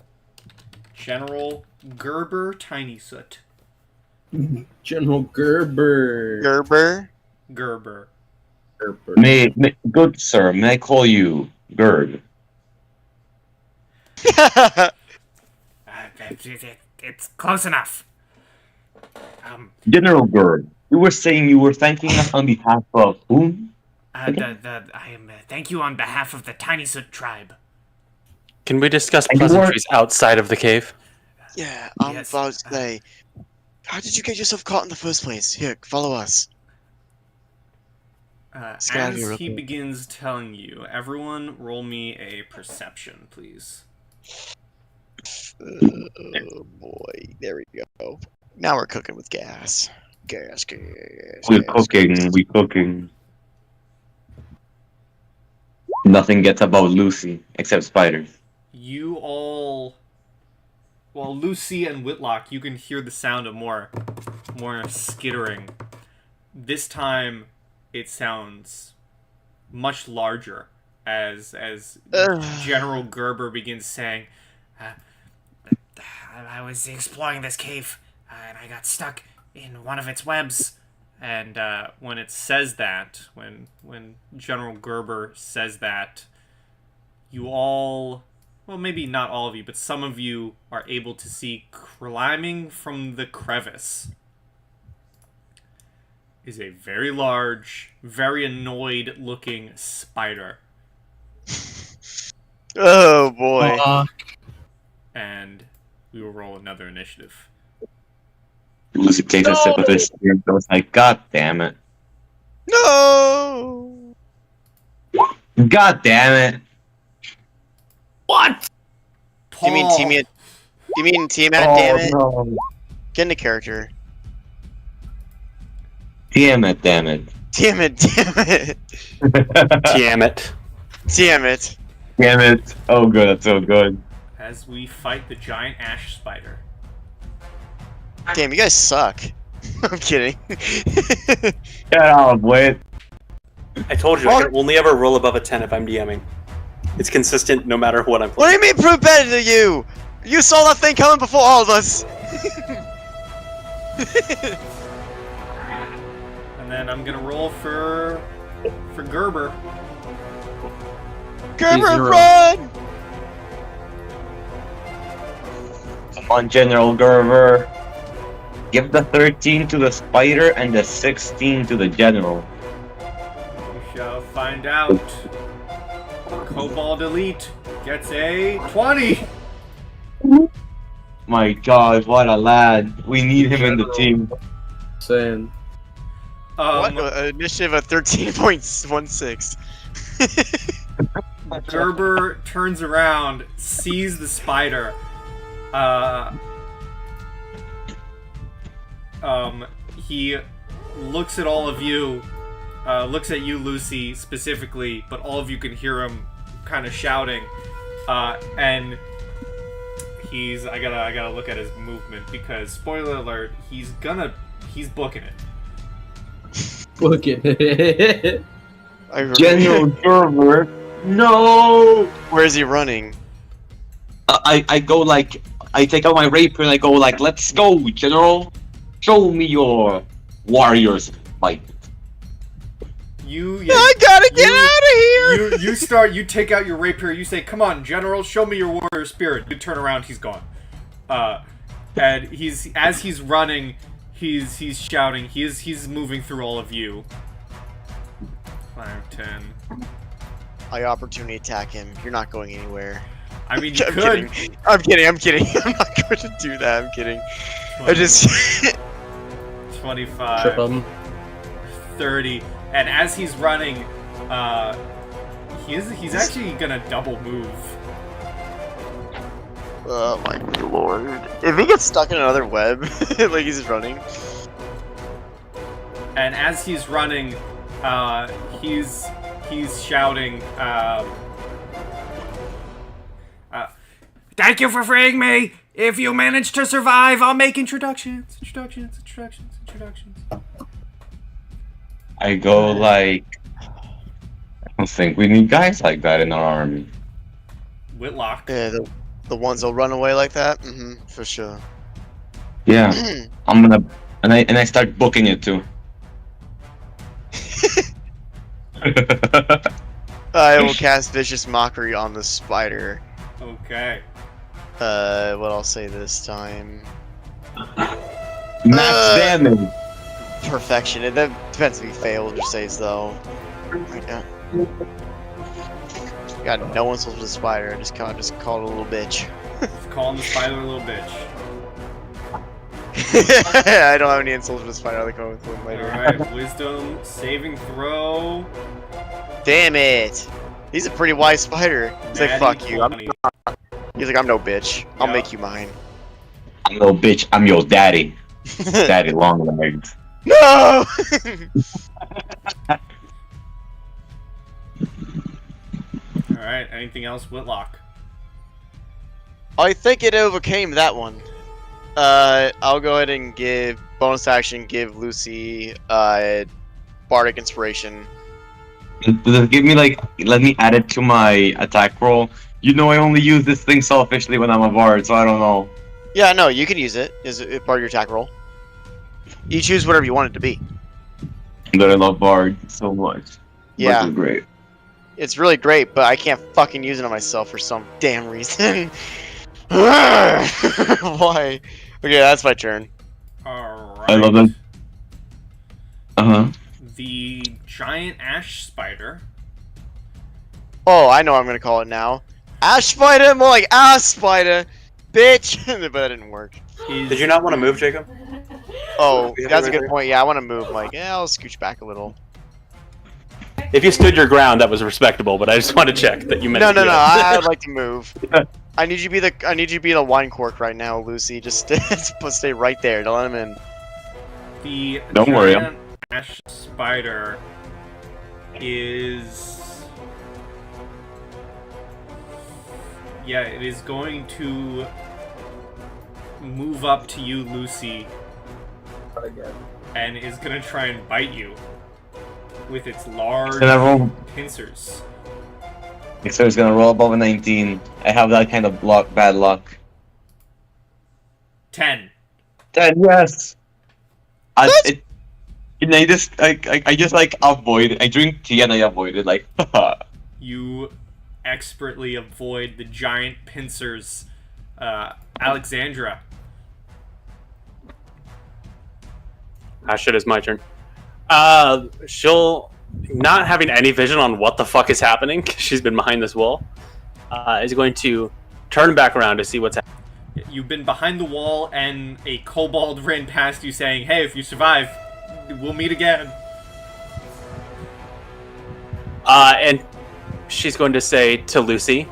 Gerber Tinysoot. General Gerber. Gerber. May good sir, may I call you Gerg? It's close enough. General Gerg, you were saying you were thanking us on behalf of whom? Thank you on behalf of the Tiny Soot tribe. Can we discuss And you pleasantries outside of the cave? Yeah, Yes, about to say, how did you get yourself caught in the first place? Here, follow us. Let's get out of here real As he quick. begins telling you, everyone roll me a perception, please. Oh boy, there we go. Now we're cooking with gas. Gas. We're cooking. Nothing gets about Lucy except spiders. You all, well, Lucy and Whitlock, you can hear the sound of more skittering. This time, it sounds much larger as General Gerber begins saying, I was exploring this cave, and I got stuck in one of its webs. and when it says that, when General Gerber says that, you all, well, maybe not all of you, but some of you are able to see climbing from the crevice is a very large, very annoyed-looking spider. Oh boy. And we will roll another initiative. Lucy takes a sip of his beer and goes like, God damn it. No. God damn it. What? Do you mean Paul! Tiamat? Do you mean Tiamat? Damn it! No. Get into character. Damn it, damn it. Damn it! Damn it! Damn it. Damn it! Damn it. Oh, good, that's so good. As we fight the giant ash spider. Damn, you guys suck. I'm kidding. Get out, wait. I told you, I can only ever roll above a 10 if I'm DMing. It's consistent no matter what I'm What playing. do you mean prove better than you? You saw that thing coming before all of us. And then I'm gonna roll for Gerber. Gerber, Zero. run! on General Gerver. Give the 13 to the spider and the 16 to the general. We shall find out. Cobalt Elite gets a 20. My God, what a lad! We need him in the team. Saying. What? Initiative of 13.16. Gerber turns around, sees the spider. He looks at all of you, looks at you, Lucy, specifically, but all of you can hear him kind of shouting, and I gotta look at his movement, because, spoiler alert, he's booking it. Booking it. General Gerver, no! Where is he running? I go like, I take out my rapier and I go like, let's go, General. Show me your warriors fight. I gotta get out of here! You take out your rapier, you say, come on, General, show me your warrior spirit. You turn around, he's gone. And as he's running, he's shouting, he's moving through all of you. 5, 10. I opportunity attack him. You're not going anywhere. I mean, you I'm could. kidding. I'm kidding. I'm not going to do that. I'm kidding. I just 25, Trip him. 30, and as he's running, he's actually gonna double move. Oh my lord! If he gets stuck in another web, like he's running. And as he's running, he's shouting. Thank you for freeing me. If you manage to survive, I'll make Introductions. I go like, I don't think we need guys like that in our army. Whitlock. Yeah, the ones that'll run away like that. For sure. Yeah, I'm gonna, and I start booking it too. I will cast Vicious Mockery on the spider. Okay. What I'll say this time. Max damage. Perfection. That depends if he failed or saves though. Yeah. Got no insults with the spider. I just called it a little bitch. Just calling the spider a little bitch. I don't have any insults with the spider. I'll come with one later. Alright, wisdom saving throw. Damn it! He's a pretty wise spider. He's like, fuck you. 20. He's like, I'm no bitch. I'll Yeah. make you mine. I'm no bitch. I'm your daddy. Daddy long legs. No! Alright, anything else, Whitlock? I think it overcame that one. I'll go ahead and give bonus action. Give Lucy bardic inspiration. Does it give me like, let me add it to my attack roll? You know I only use this thing selfishly when I'm a bard, so I don't know. Yeah, no, you can use it as a part of your attack roll. You choose whatever you want it to be. But I love bard so much. Yeah. Bards are great. It's really great, but I can't fucking use it on myself for some damn reason. Why? Okay, that's my turn. Alright. I love it. The giant ash spider. Oh, I know what I'm gonna call it now. Ash spider, more like ass spider, bitch. But that didn't work. Did you not want to move, Jacob? Oh, Yeah, that's a right good there. point. Yeah, I want to move. Like, yeah, I'll scooch back a little. If you stood your ground, that was respectable. But I just want to check that you meant. No, to no, do no. that. I'd like to move. I need you to be the wine cork right now, Lucy. Just stay right there. Don't let him in. The Don't worry, giant ash spider is... Yeah, it is going to move up to you, Lucy, and is going to try and bite you with its large Can I roll? pincers. So it's gonna roll above a 19. I have that kind of bad luck. 10. 10, yes! I just like avoid it. I drink tea and I avoid it, like, haha. You expertly avoid the giant pincers Alexandra. Shit, it's my turn. She'll, not having any vision on what the fuck is happening, 'cause she's been behind this wall, is going to turn back around to see what's happening. You've been behind the wall, and a kobold ran past you saying, "Hey, if you survive, we'll meet again." And she's going to say to Lucy,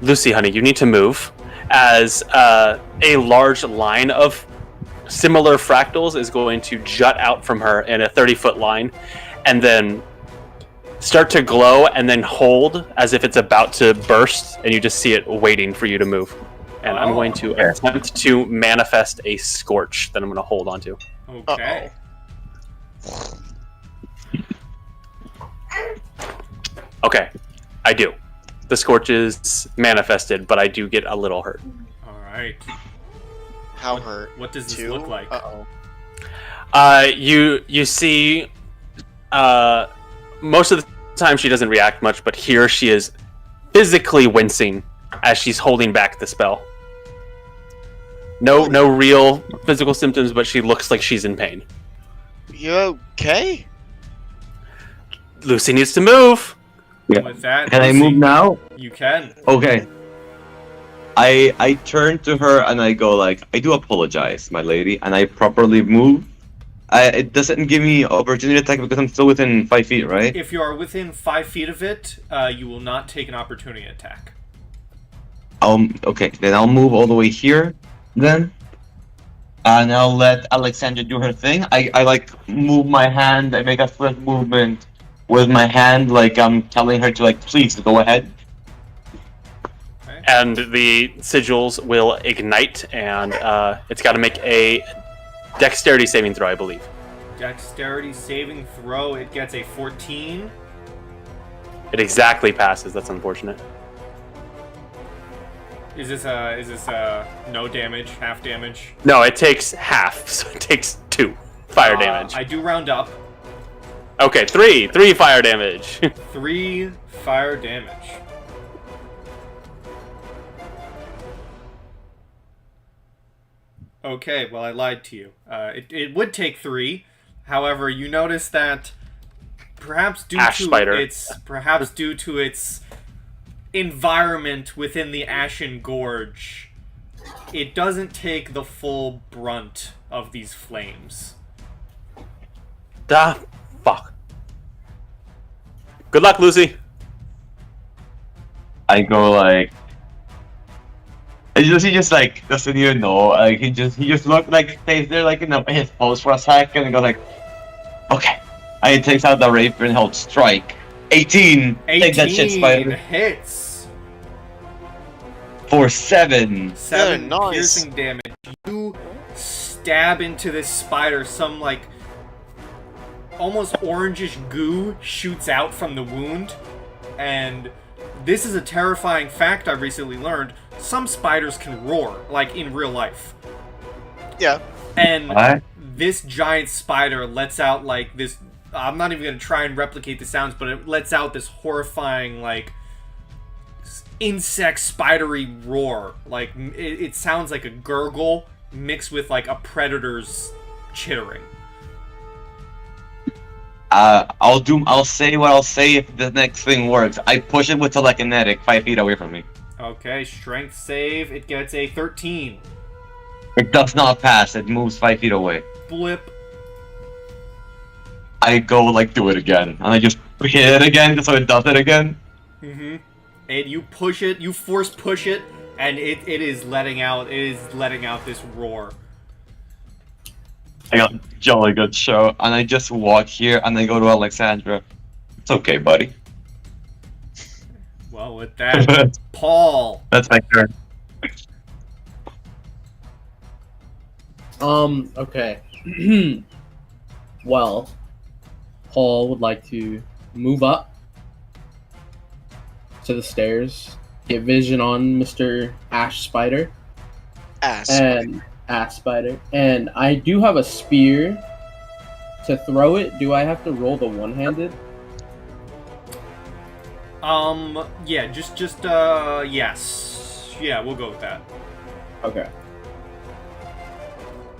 Lucy, honey, you need to move, as a large line of similar fractals is going to jut out from her in a 30-foot line, and then start to glow, and then hold as if it's about to burst, and you just see it waiting for you to move. And I'm going to attempt to manifest a scorch that I'm going to hold onto. Okay. Okay, I do. The scorch is manifested, but I do get a little hurt. All right. How hurt? What does this 2? look like? You see, most of the time she doesn't react much, but here she is physically wincing as she's holding back the spell. No real physical symptoms, but she looks like she's in pain. You okay? Lucy needs to move. With that, Can I Lucy, move now? You can. Okay. I turn to her and I go like, I do apologize, my lady, and I properly move. It doesn't give me opportunity attack because I'm still within 5 feet, right? If you are within 5 feet of it, you will not take an opportunity attack. Okay, then I'll move all the way here, then. And I'll let Alexandra do her thing. I like move my hand, I make a swift movement with my hand, like I'm telling her to like, please go ahead. And the sigils will ignite, and it's got to make a dexterity saving throw, I believe. Dexterity saving throw, it gets a 14. It exactly passes. That's unfortunate. Is this no damage, half damage? No, it takes half, so it takes 2 fire damage. I do round up. Okay, 3 fire damage. 3 fire damage. Okay, well, I lied to you. It would take 3. However, you notice that perhaps due to its environment within the Ashen Gorge, it doesn't take the full brunt of these flames. Da fuck. Good luck, Lucy. I go like, he just like doesn't even know. Like he just looked like stays there like in his pose for a second and goes like, okay. And he takes out the rapier and holds strike. 18. Take that shit, spider. Hits. For 7. 7 nice. piercing damage. You stab into this spider. Some like almost orangish goo shoots out from the wound, and this is a terrifying fact I recently learned. Some spiders can roar, like in real life. Yeah. And What? this giant spider lets out like this. I'm not even gonna try and replicate the sounds, but it lets out this horrifying like insect spidery roar. Like it sounds like a gurgle mixed with like a predator's chittering. I'll say what I'll say if the next thing works. I push it with telekinetic 5 feet away from me. Okay, strength save. It gets a 13. It does not pass. It moves 5 feet away. Blip. I go like, do it again, and I just hit it again so it does it again. Mm-hmm. And you push it. You force push it, and it is letting out. It is letting out this roar. I got a jolly good show, and I just walk here, and I go to Alexandra. It's okay, buddy. Well, with that, Paul. That's my turn. Okay. Well, Paul would like to move up to the stairs, get vision on Mr. Ash Spider. Ash Spider. And I do have a spear to throw it. Do I have to roll the one-handed? Yeah, yes. Yeah, we'll go with that. Okay.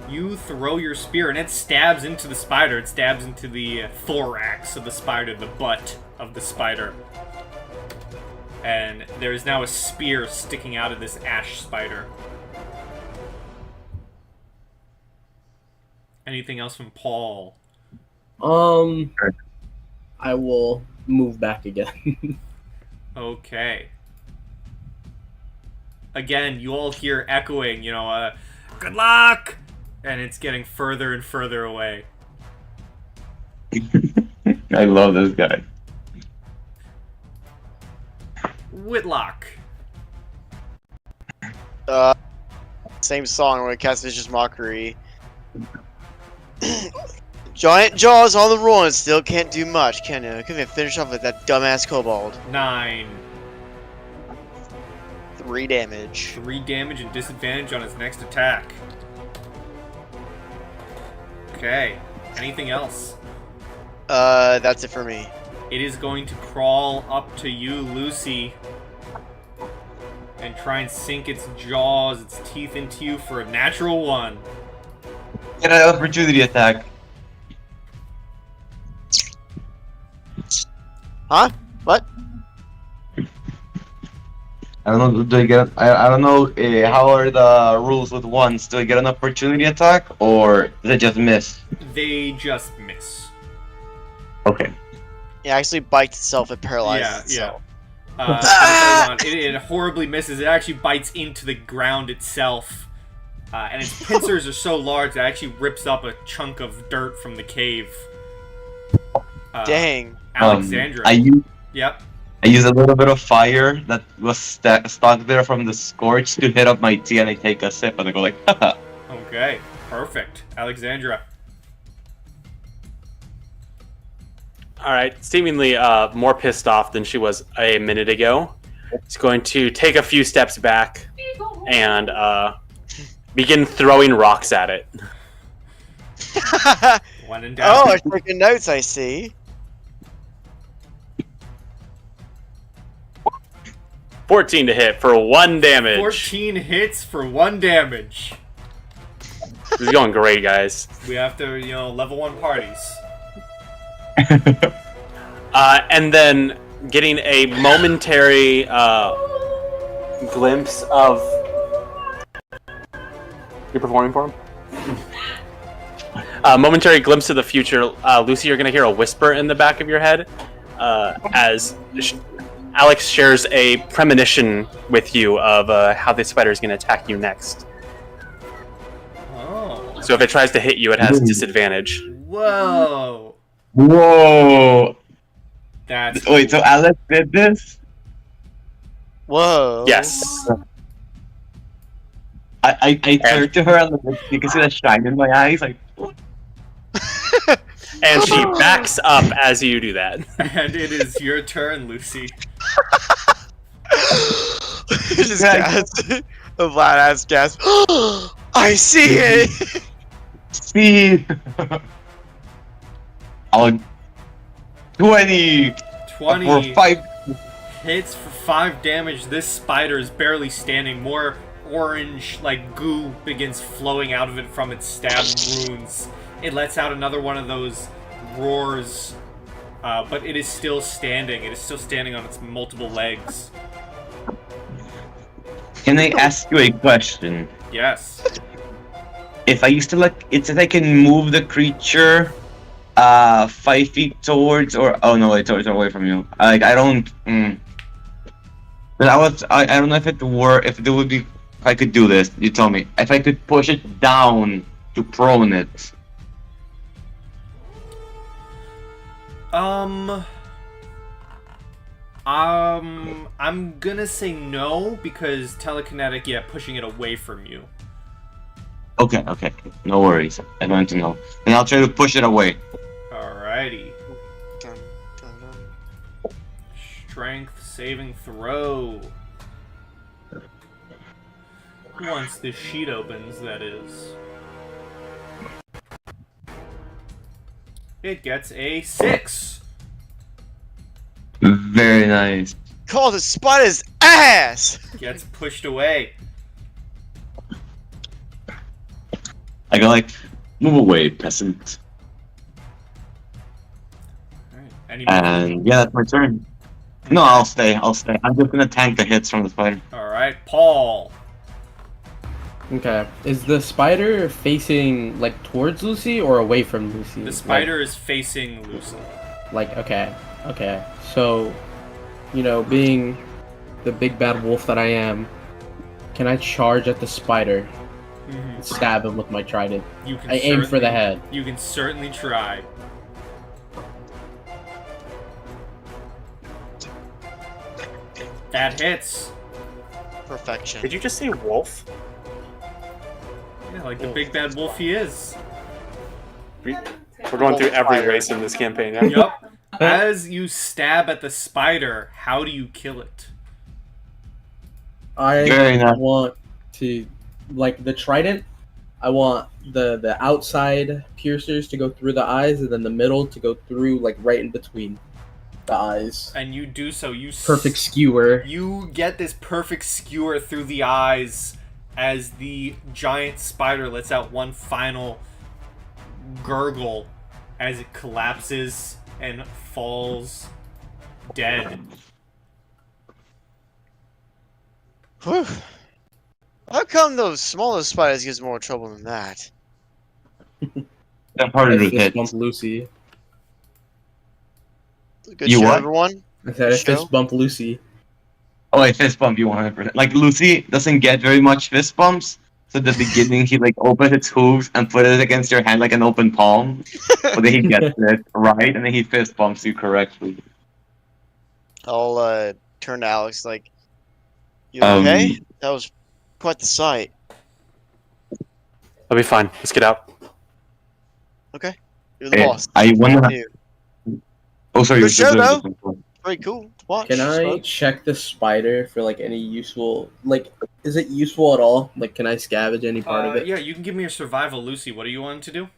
You throw your spear and it stabs into the spider. It stabs into the thorax of the spider, the butt of the spider. And there is now a spear sticking out of this ash spider. Anything else from Paul? I will move back again. Okay. Again, you all hear echoing, good luck! And it's getting further and further away. I love this guy. Whitlock. Same song where Catfish's Mockery. Giant jaws on the roll and still can't do much, can you? Couldn't even finish off with that dumbass kobold. 9. 3 damage. 3 damage and disadvantage on his next attack. Okay. Anything else? That's it for me. It is going to crawl up to you, Lucy, and try and sink its jaws, its teeth into you for a natural 1. Get an opportunity attack. Huh? What? I don't know. Do I get? I don't know. How are the rules with ones? Do I get an opportunity attack, or does it just miss? They just miss. Okay. It actually bites itself. It paralyzes itself. It horribly misses. It actually bites into the ground itself. And its pincers are so large that it actually rips up a chunk of dirt from the cave. Dang. Alexandra. Yep. I use a little bit of fire that was stuck there from the scorch to hit up my tea, and I take a sip and I go like, haha. Okay, perfect. Alexandra. Alright, seemingly more pissed off than she was a minute ago. She's going to take a few steps back and begin throwing rocks at it. One and down. Oh, I'm taking notes, I see. 14 to hit for 1 damage. 14 hits for 1 damage. This is going great, guys. We have to, level 1 parties. And then getting a momentary glimpse of... You're performing for him? Momentary glimpse of the future. Lucy, you're going to hear a whisper in the back of your head as Alex shares a premonition with you of how the spider is going to attack you next. Oh. So if it tries to hit you, it has disadvantage. Whoa. Whoa! That's Wait, so Alex did this? Whoa. Yes. I turned to her and you can see the shine in my eyes, like. And she backs up as you do that. And it is your turn, Lucy. Just gasp. A flat ass gasp. I see it! See. I'll 20 20 for 5 hits for 5 damage. This spider is barely standing. More orange, goo begins flowing out of it from its stab wounds. It lets out another one of those roars, but it is still standing. It is still standing on its multiple legs. Can I ask you a question? Yes. If I used to it says I can move the creature 5 feet towards, or oh no, it's away from you. I don't. But I don't know if it would be, if I could do this. You tell me if I could push it down to prone it. I'm gonna say no because telekinetic, pushing it away from you. Okay, no worries. I want to know, and I'll try to push it away. Alrighty. Dun, dun, dun. Strength saving throw. Once the sheet opens, that is. It gets a 6. Very nice. Call the spider's ass! gets pushed away. I go like, move away, peasant. Alright, any And yeah, that's my turn. No, I'll stay. I'm just gonna tank the hits from the spider. Alright, Paul. Okay. Is the spider facing like towards Lucy or away from Lucy? The spider is facing Lucy. Okay. So, being the big bad wolf that I am, can I charge at the spider and stab him with my trident? You can I aim for the head. You can certainly try. That hits. Perfection. Did you just say wolf? Yeah, like the big bad wolf he is. We're going through every race in this campaign. Yeah? Yup. As you stab at the spider, how do you kill it? Very I nice. want to, like the trident, I want the outside piercers to go through the eyes, and then the middle to go through, like right in between the eyes. And you do so. Perfect skewer. You get this perfect skewer through the eyes as the giant spider lets out one final gurgle as it collapses and falls dead. Whew. How come those smaller spiders gives more trouble than that? They're harder to I hit. fist bump Lucy. Good You show, what? everyone. I said I Show? fist bump Lucy. Oh, I fist bump you 100%. Like Lucy doesn't get very much fist bumps. So at the beginning he like opens its hooves and put it against your hand like an open palm. But then he gets it right, and then he fist bumps you correctly. I'll turn to Alex like, you okay? That was quite the sight. I'll be fine. Let's get out. Okay. You're the boss. I wanna. You. Oh, sorry. Good show, you're- though. Very cool to watch. Can I check the spider for like any useful, like, is it useful at all? Like, can I scavenge any part of it? Yeah, you can give me your survival, Lucy. What do you want to do?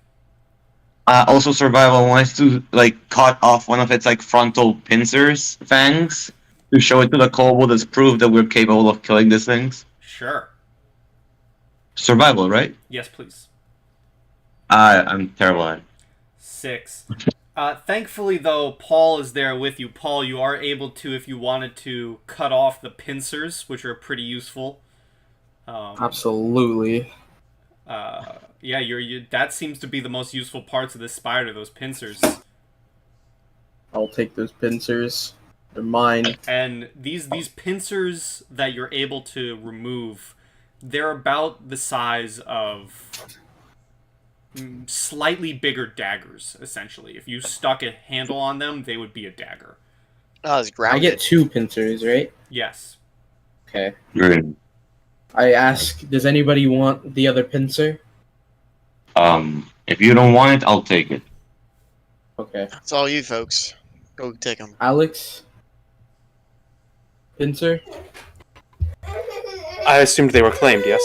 Also, survival wants to like cut off one of its like frontal pincers fangs to show it to the kobold as proof that we're capable of killing these things. Sure. Survival, right? Yes, please. I'm terrible at it. 6. Thankfully, though, Paul is there with you. Paul, you are able to, if you wanted to, cut off the pincers, which are pretty useful. Absolutely. Yeah, that seems to be the most useful parts of this spider, those pincers. I'll take those pincers. They're mine. And these pincers that you're able to remove, they're about the size of slightly bigger daggers, essentially. If you stuck a handle on them, they would be a dagger. Oh, it's I grounded. get 2 pincers, right? Yes. Okay. Great. I ask, does anybody want the other pincer? If you don't want it, I'll take it. Okay. It's all you folks. Go take them. Alex? Pincer? I assumed they were claimed, yes?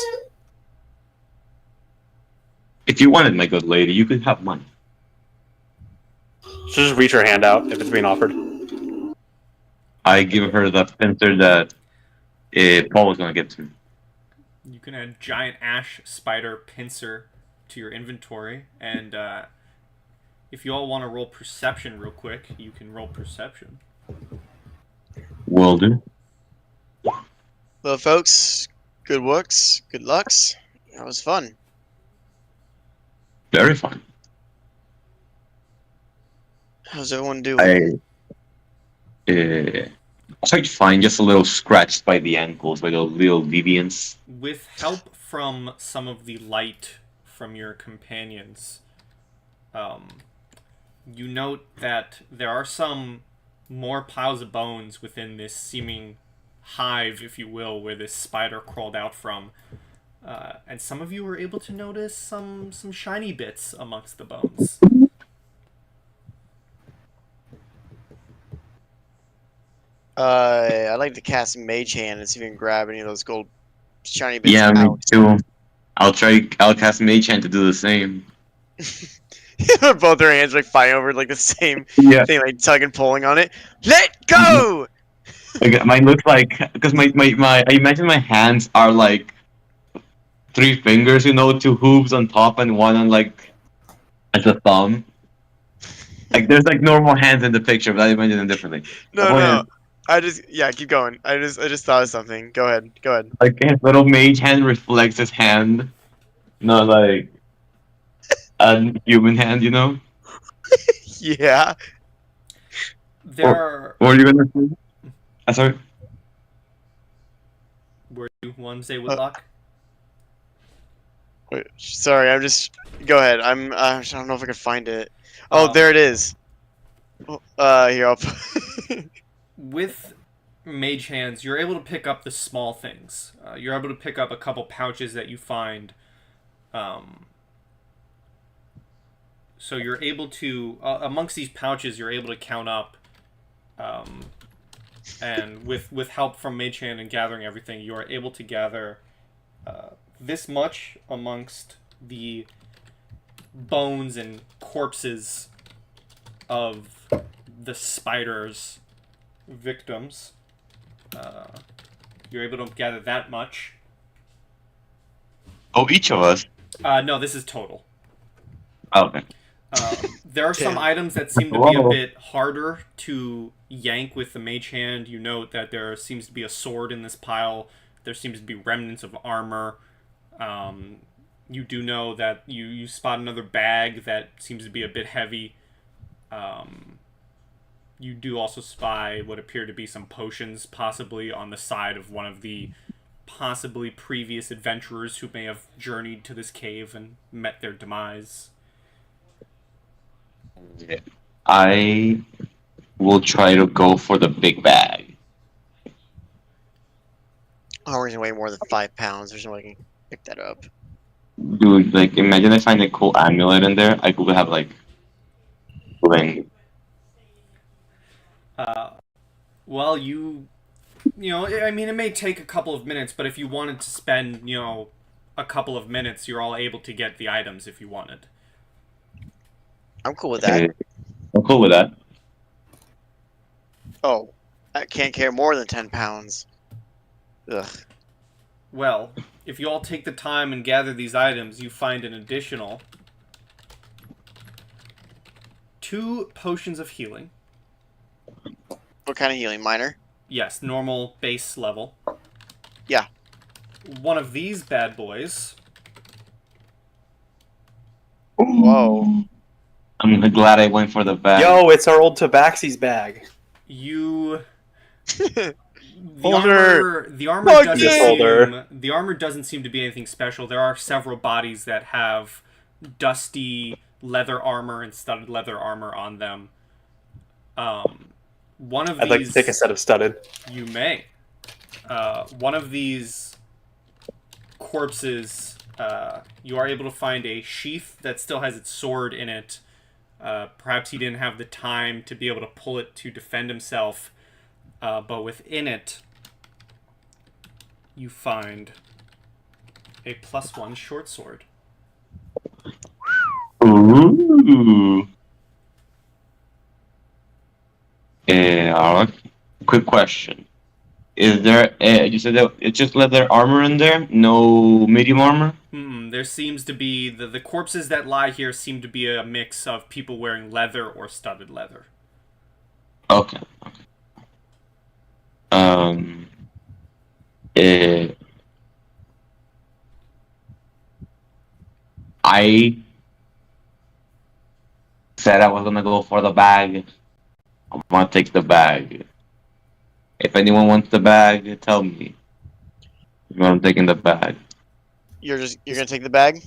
If you wanted, my good lady, you could have mine. So just reach her hand out if it's being offered. I give her the pincer that Paul was gonna give to me. You can add giant ash spider pincer to your inventory, and if you all want to roll perception real quick, you can roll perception. Will do. Well, folks, good works, good lucks. That was fun. Very fun. How's everyone doing? Quite fine, just a little scratched by the ankles, by those little deviants. With help from some of the light from your companions, you note that there are some more piles of bones within this seeming hive, if you will, where this spider crawled out from. And some of you were able to notice some shiny bits amongst the bones. I'd like to cast Mage Hand and see if we can grab any of those gold shiny bits Yeah, me out. too. I'll cast Mage Hand to do the same. Both their hands like fighting over like the same Yeah. thing, like tugging, pulling on it. Let go! Like, mine looks like because my I imagine my hands are like 3 fingers, two hooves on top and one on like as a thumb. Like there's like normal hands in the picture, but I imagine them differently. The No, point no. is, Yeah, keep going. I just thought of something. Go ahead. Go ahead. like his little mage hand reflects his hand, not like a human hand. Yeah. There Or are. what are you gonna say? Sorry. Were you one say Whitlock? Wait, sorry. I'm just. Go ahead. I don't know if I can find it. Oh, there it is. Here. With mage hands, you're able to pick up the small things. You're able to pick up a couple pouches that you find. So you're able to, amongst these pouches, you're able to count up, and with help from mage hand and gathering everything, you are able to gather this much amongst the bones and corpses of the spider's victims. You're able to gather that much. Oh, each of us. No, this is total. Okay. There are some Damn. items that seem to be a Whoa. bit harder to yank with the mage hand. You note that there seems to be a sword in this pile. There seems to be remnants of armor. You do know that you spot another bag that seems to be a bit heavy. You do also spy what appear to be some potions, possibly on the side of one of the possibly previous adventurers who may have journeyed to this cave and met their demise. I will try to go for the big bag. Armor's way more than 5 pounds. There's no way I can pick that up. Dude, like, imagine I find a cool amulet in there. I could have, like, bling. Well, I mean, it may take a couple of minutes, but if you wanted to spend, a couple of minutes, you're all able to get the items if you wanted. I'm cool with that. I'm cool with that. Oh, I can't carry more than 10 pounds. Ugh. Well, if you all take the time and gather these items, you find an additional 2 potions of healing. What kind of healing? Minor? Yes, normal base level. Yeah. One of these bad boys. Whoa. I'm glad I went for the bag. Yo, it's our old Tabaxi's bag. You. Holder. The armor Fuck doesn't yeah. seem. The armor doesn't seem to be anything special. There are several bodies that have dusty leather armor and studded leather armor on them. One of I'd like to take a set of studded. You may. One of these corpses, you are able to find a sheath that still has its sword in it. Perhaps he didn't have the time to be able to pull it to defend himself, but within it, you find a +1 short sword. Ooh. Alright. Quick question. Is there, you said that it's just leather armor in there? No medium armor? There seems to be, the corpses that lie here seem to be a mix of people wearing leather or studded leather. Okay. I said I was gonna go for the bag. I'm gonna take the bag. If anyone wants the bag, tell me. I'm taking the bag. You're gonna take the bag?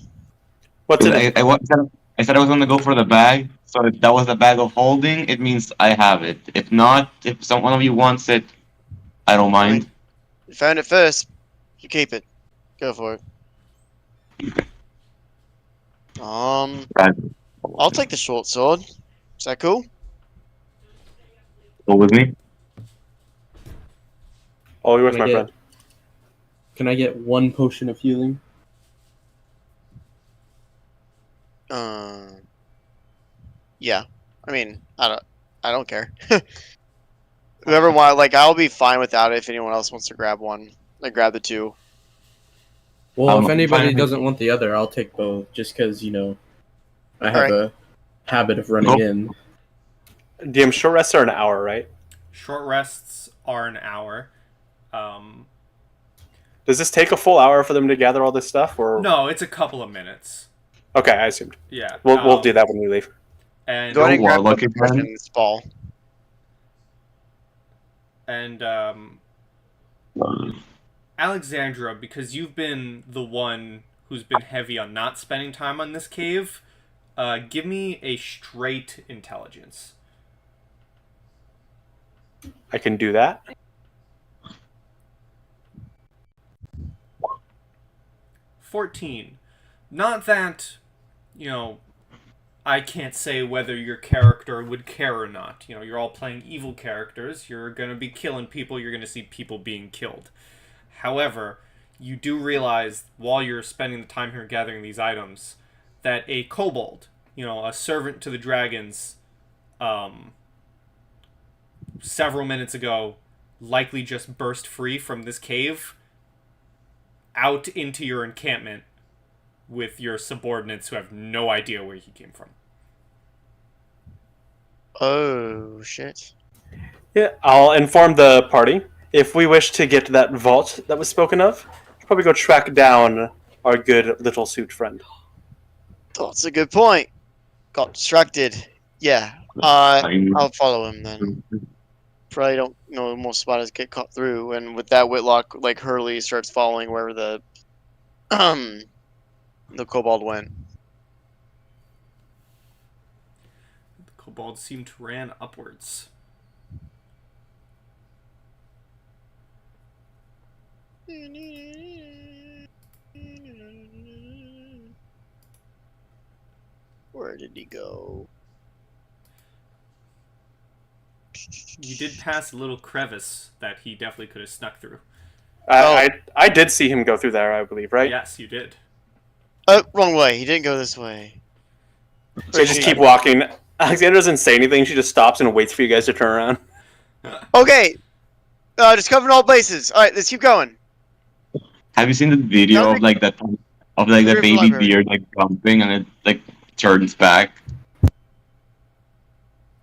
What's in it? I said I was gonna go for the bag. So if that was the bag of holding, it means I have it. If not, if one of you wants it, I don't mind. You found it first. You keep it. Go for it. I'll take the short sword. Is that cool? Go with me. Oh, you're with Can I my get- friend. Can I get 1 potion of healing? Yeah. I mean, I don't care. Whoever want, like, I'll be fine without it if anyone else wants to grab one. Like, grab the two. Well, if anybody fine. doesn't want the other, I'll take both. Just because I have Alright. a habit of running Nope. in. DM short rests are an hour, right? Short rests are an hour. Does this take a full hour for them to gather all this stuff, or No, it's a couple of minutes. Okay, I assumed. Yeah. We'll do that when we leave. And Go ahead and grab Warlock the again? potions, Paul. and Alexandra, because you've been the one who's been heavy on not spending time on this cave, give me a straight intelligence. I can do that. 14. Not that, I can't say whether your character would care or not. You're all playing evil characters. You're going to be killing people. You're going to see people being killed. However, you do realize while you're spending the time here gathering these items that a kobold, a servant to the dragons, several minutes ago, likely just burst free from this cave out into your encampment with your subordinates who have no idea where he came from. Oh, shit. Yeah, I'll inform the party. If we wish to get to that vault that was spoken of, probably go track down our good little suit friend. Oh, that's a good point. Got distracted. Yeah. I'll follow him then. Probably don't know most spotters get caught through, and with that, Whitlock, like Hurley, starts following wherever the kobold went. The kobold seemed to ran upwards. Where did he go? You did pass a little crevice that he definitely could have snuck through. I did see him go through there, I believe, right? Yes, you did. Oh, wrong way. He didn't go this way. So just keep walking. Alexandra doesn't say anything. She just stops and waits for you guys to turn around. Okay. Just covering all bases. All right, let's keep going. Have you seen the video of the baby library. deer jumping and it turns back?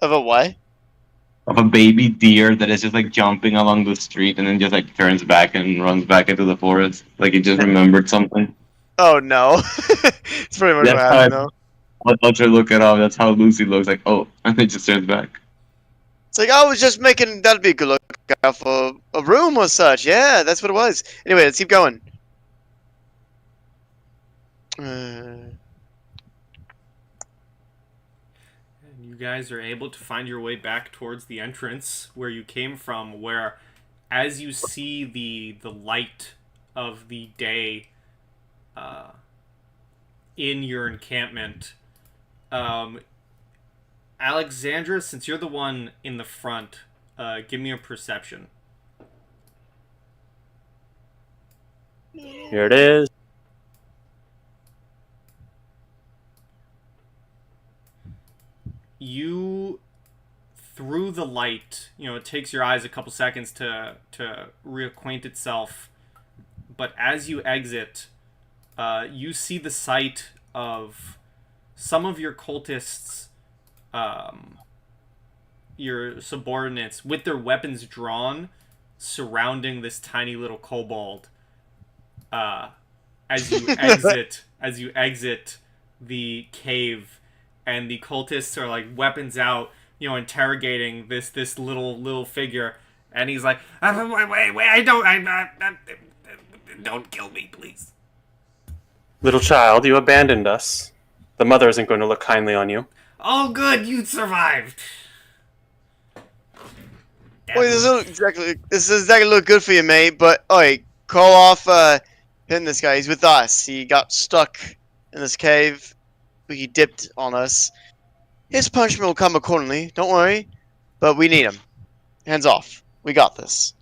Of a what? Of a baby deer that is just jumping along the street and then just turns back and runs back into the forest. Like it just remembered something. Oh no. It's pretty much what happened though. I'll try to look it up. That's how Lucy looks like. Oh, and it just turns back. It's like I was just making that'd be a good look out for a room or such. Yeah, that's what it was. Anyway, let's keep going. And you guys are able to find your way back towards the entrance where you came from, where as you see the light of the day in your encampment, Alexandra, since you're the one in the front, give me a perception. Here it is. You, through the light, it takes your eyes a couple seconds to reacquaint itself, but as you exit, you see the sight of some of your cultists, your subordinates, with their weapons drawn, surrounding this tiny little kobold. As you exit the cave. And the cultists are weapons out, interrogating this little figure, and he's like, Wait, don't kill me, please. Little child, you abandoned us. The mother isn't going to look kindly on you. Oh, good, you survived. Wait, this is exactly look good for you, mate. But call off hitting this guy. He's with us. He got stuck in this cave. He dipped on us. His punishment will come accordingly. Don't worry. But we need him. Hands off. We got this.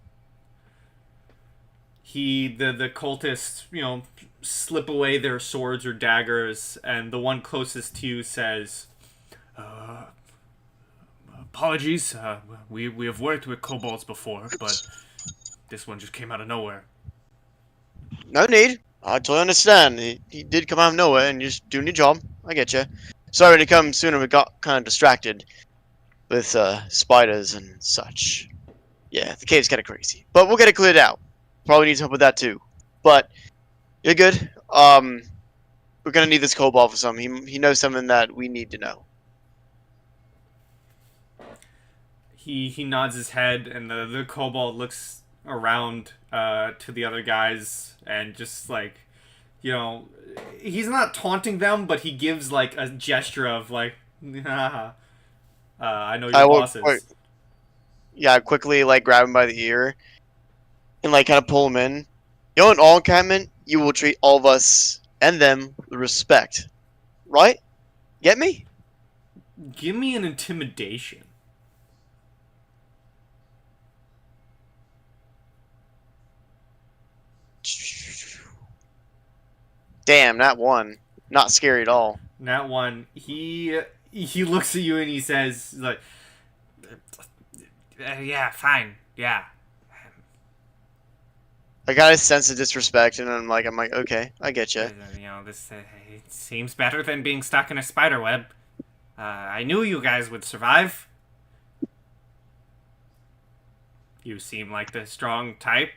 The cultists, slip away their swords or daggers, and the one closest to you says, apologies. We have worked with kobolds before, but this one just came out of nowhere. No need. I totally understand. He did come out of nowhere and you're just doing your job. I get you. Sorry to come sooner. We got kind of distracted with spiders and such. Yeah, the cave's kind of crazy. But we'll get it cleared out. Probably needs help with that too. But you're good. We're going to need this kobold for something. He knows something that we need to know. He nods his head, and the kobold looks around to the other guys and just like, you know, he's not taunting them, but he gives like a gesture of like, haha. I know your bosses. Yeah, quickly like grab him by the ear and like kind of pull him in. You know, in all encampment, you will treat all of us and them with respect, right? Get me? Give me an intimidation. Damn, that one. Not scary at all. That one, he looks at you and he says like, Yeah, fine. Yeah. I got a sense of disrespect, and I'm like, okay, I get you. You know, this it seems better than being stuck in a spider web. I knew you guys would survive. you seem like the strong type.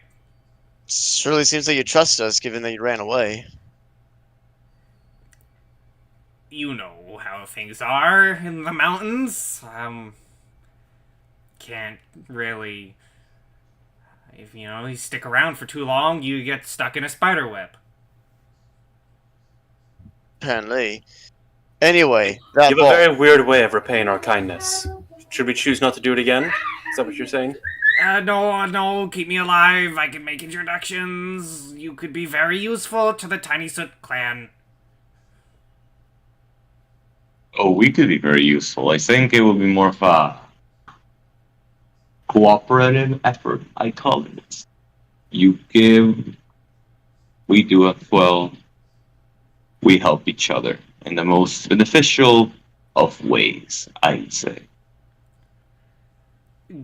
Surely seems like you trust us, given that you ran away. You know how things are in the mountains. Can't really... If, you stick around for too long, you get stuck in a spider web. Apparently. Anyway, that You have a very weird way of repaying our kindness. Should we choose not to do it again? Is that what you're saying? No, keep me alive. I can make introductions. You could be very useful to the Tiny Soot clan. Oh, we could be very useful. I think it will be more of a cooperative effort, I call it. You give, we do as well. We help each other in the most beneficial of ways, I'd say.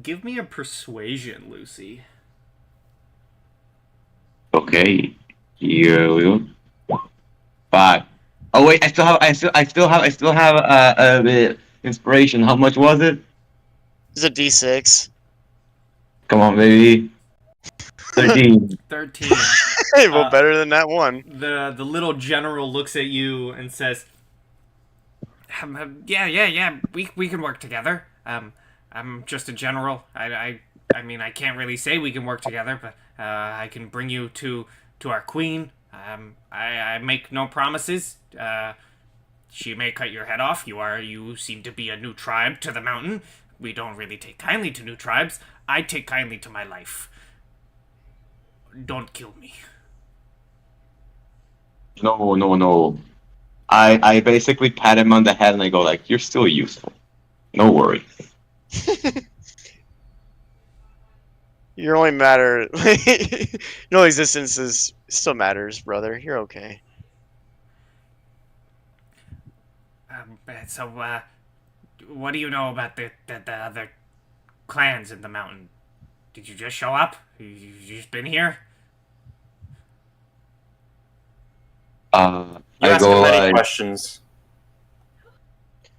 Give me a persuasion, Lucy. Okay, here we go. 5. Oh wait, I still have a inspiration. How much was it? It's a D6. Come on, baby. 13. 13. Well, better than that one. The little general looks at you and says, Yeah. We can work together. I'm just a general. I mean, I can't really say we can work together, but I can bring you to our queen. I make no promises. She may cut your head off. You seem to be a new tribe to the mountain. We don't really take kindly to new tribes. I take kindly to my life. Don't kill me. No. I basically pat him on the head and I go like, you're still useful. No worry. Your only matter, your existence still matters, brother. You're okay. So, what do you know about the other clans in the mountain? Did you just show up? You just been here? You I ask go many questions.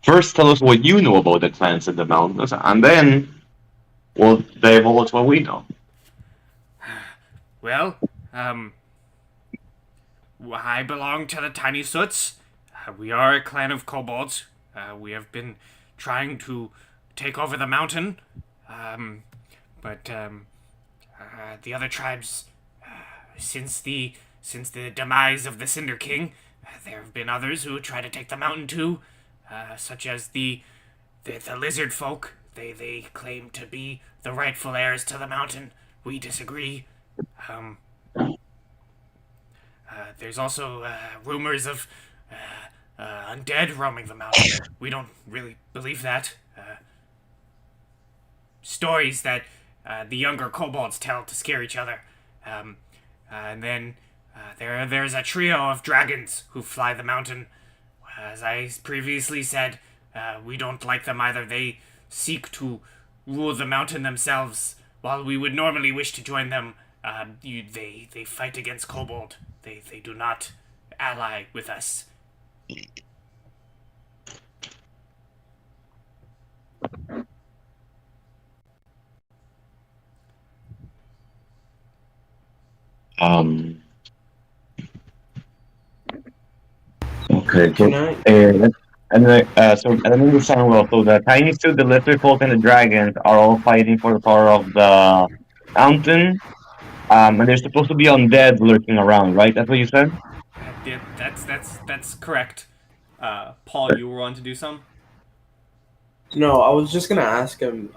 First tell us what you know about the clans in the mountains, and then we'll divulge what we know. Well, I belong to the Tiny Soots. We are a clan of kobolds. We have been trying to take over the mountain, but the other tribes, since the demise of the Cinder King, there have been others who try to take the mountain too, such as the lizard folk. They claim to be the rightful heirs to the mountain. We disagree. There's also rumors of undead roaming the mountain. We don't really believe that. Stories that the younger kobolds tell to scare each other. And then there's a trio of dragons who fly the mountain. As I previously said, we don't like them either. They seek to rule the mountain themselves. While we would normally wish to join them, they fight against kobold. They do not ally with us. Um. Okay. Can So, I? so I don't understand well. So the tiny suit, the lizard folk, and the dragons are all fighting for the power of the mountain. And there's supposed to be undead lurking around, right? That's what you said. Yeah, that's correct. Paul, you were on to do some. No, I was just gonna ask him.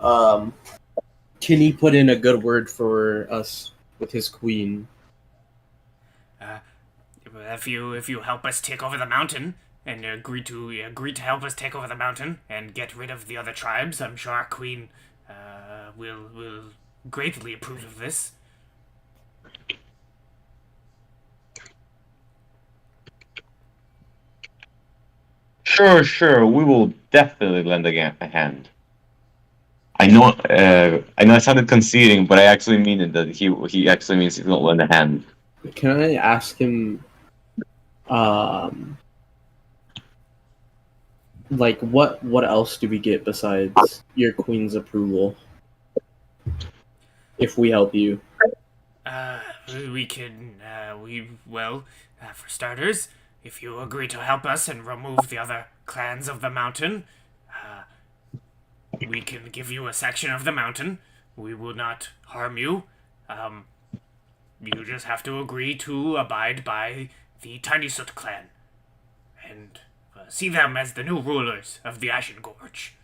Can he put in a good word for us with his queen? If you help us take over the mountain and agree to help us take over the mountain and get rid of the other tribes, I'm sure our queen will greatly approve of this. Sure. We will definitely lend a hand. I know I sounded conceding, but I actually mean it. That he actually means he's gonna lend a hand. Can I ask him? Like what else do we get besides your queen's approval? If we help you. We can for starters, if you agree to help us and remove the other clans of the mountain, we can give you a section of the mountain. We will not harm you. You just have to agree to abide by the Tiny Soot clan and see them as the new rulers of the Ashen Gorge.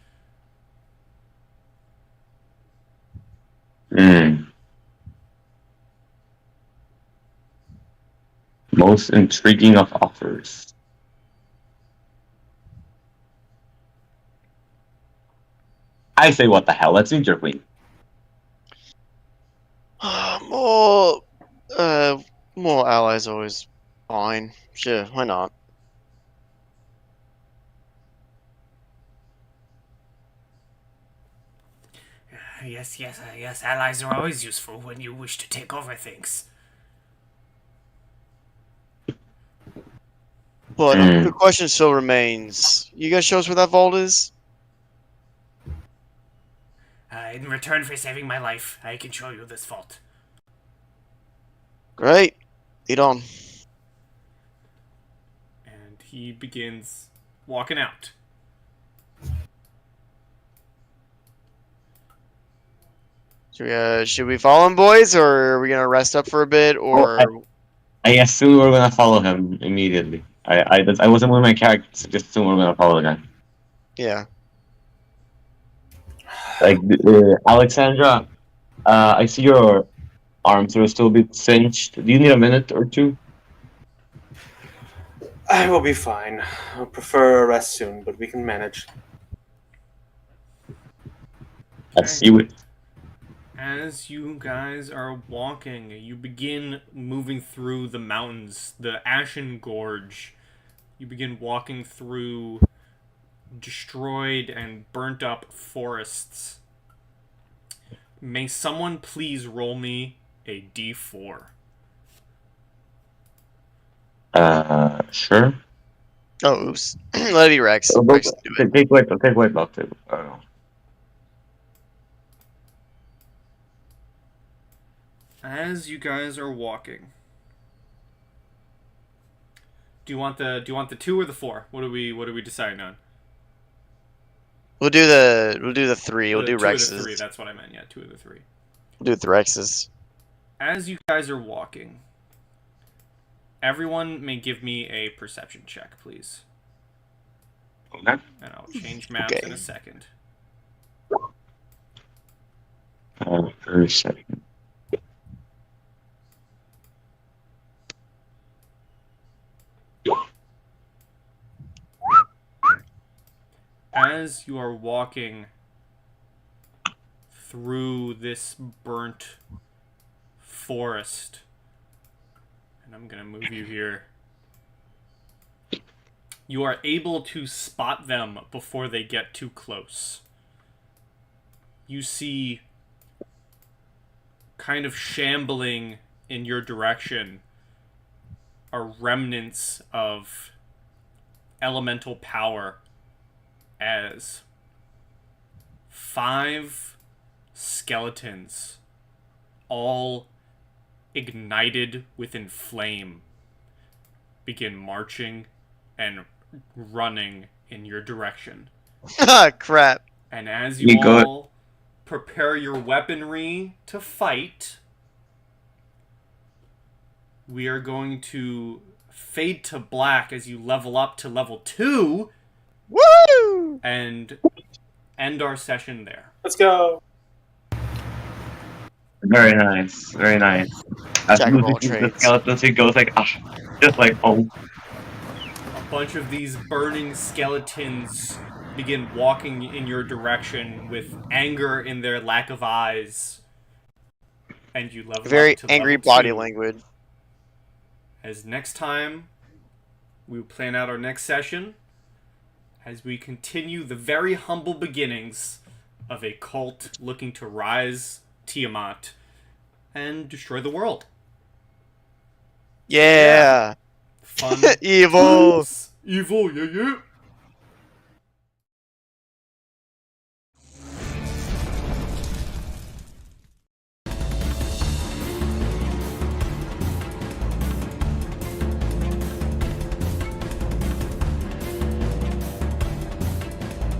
Most intriguing of offers. I say, what the hell? Let's meet your queen. More, more allies always fine. Sure, why not? Yes, allies are always useful when you wish to take over things. But the question still remains. You guys show us where that vault is? In return for saving my life, I can show you this vault. Great. Lead on. And he begins walking out. Should we follow him, boys, or are we gonna rest up for a bit, or? I assume we're gonna follow him immediately. I wasn't with my characters. So just assume we're gonna follow the guy. Yeah. Like Alexandra, I see your arms are still a bit cinched. Do you need a minute or two? I will be fine. I'll prefer a rest soon, but we can manage. Let's see it. As you guys are walking, you begin moving through the mountains, the Ashen Gorge. You begin walking through destroyed and burnt up forests. May someone please roll me a d4? Sure. Oh, oops. Let it be Rex. Rex, do it. Take white block table. As you guys are walking, do you want the 2 or the 4? What are we deciding on? We'll do the 3. We'll do 2 or the Rex's. 3. That's what I meant. Yeah, 2 or the 3. We'll do the Rex's. As you guys are walking, everyone may give me a perception check, please. Okay. And I'll change maps in a second. For a second. As you are walking through this burnt forest, and I'm gonna move you here, you are able to spot them before they get too close. you see kind of shambling in your direction are remnants of elemental power as 5 skeletons, all ignited within flame, begin marching and running in your direction. Crap. And as We you go- all prepare your weaponry to fight, we are going to fade to black as you level up to level 2 Woo! and end our session there. Let's go. Very nice, very nice. As Jack of all Lucy sees the trades. skeletons, he goes like, ah, just like home. A bunch of these burning skeletons begin walking in your direction with anger in their lack of eyes. And you level Very up to angry level body 2. language. As next time, we will plan out our next session as we continue the very humble beginnings of a cult looking to rise Tiamat and destroy the world. Yeah. Fun. Evil. Evil, yeah, yeah.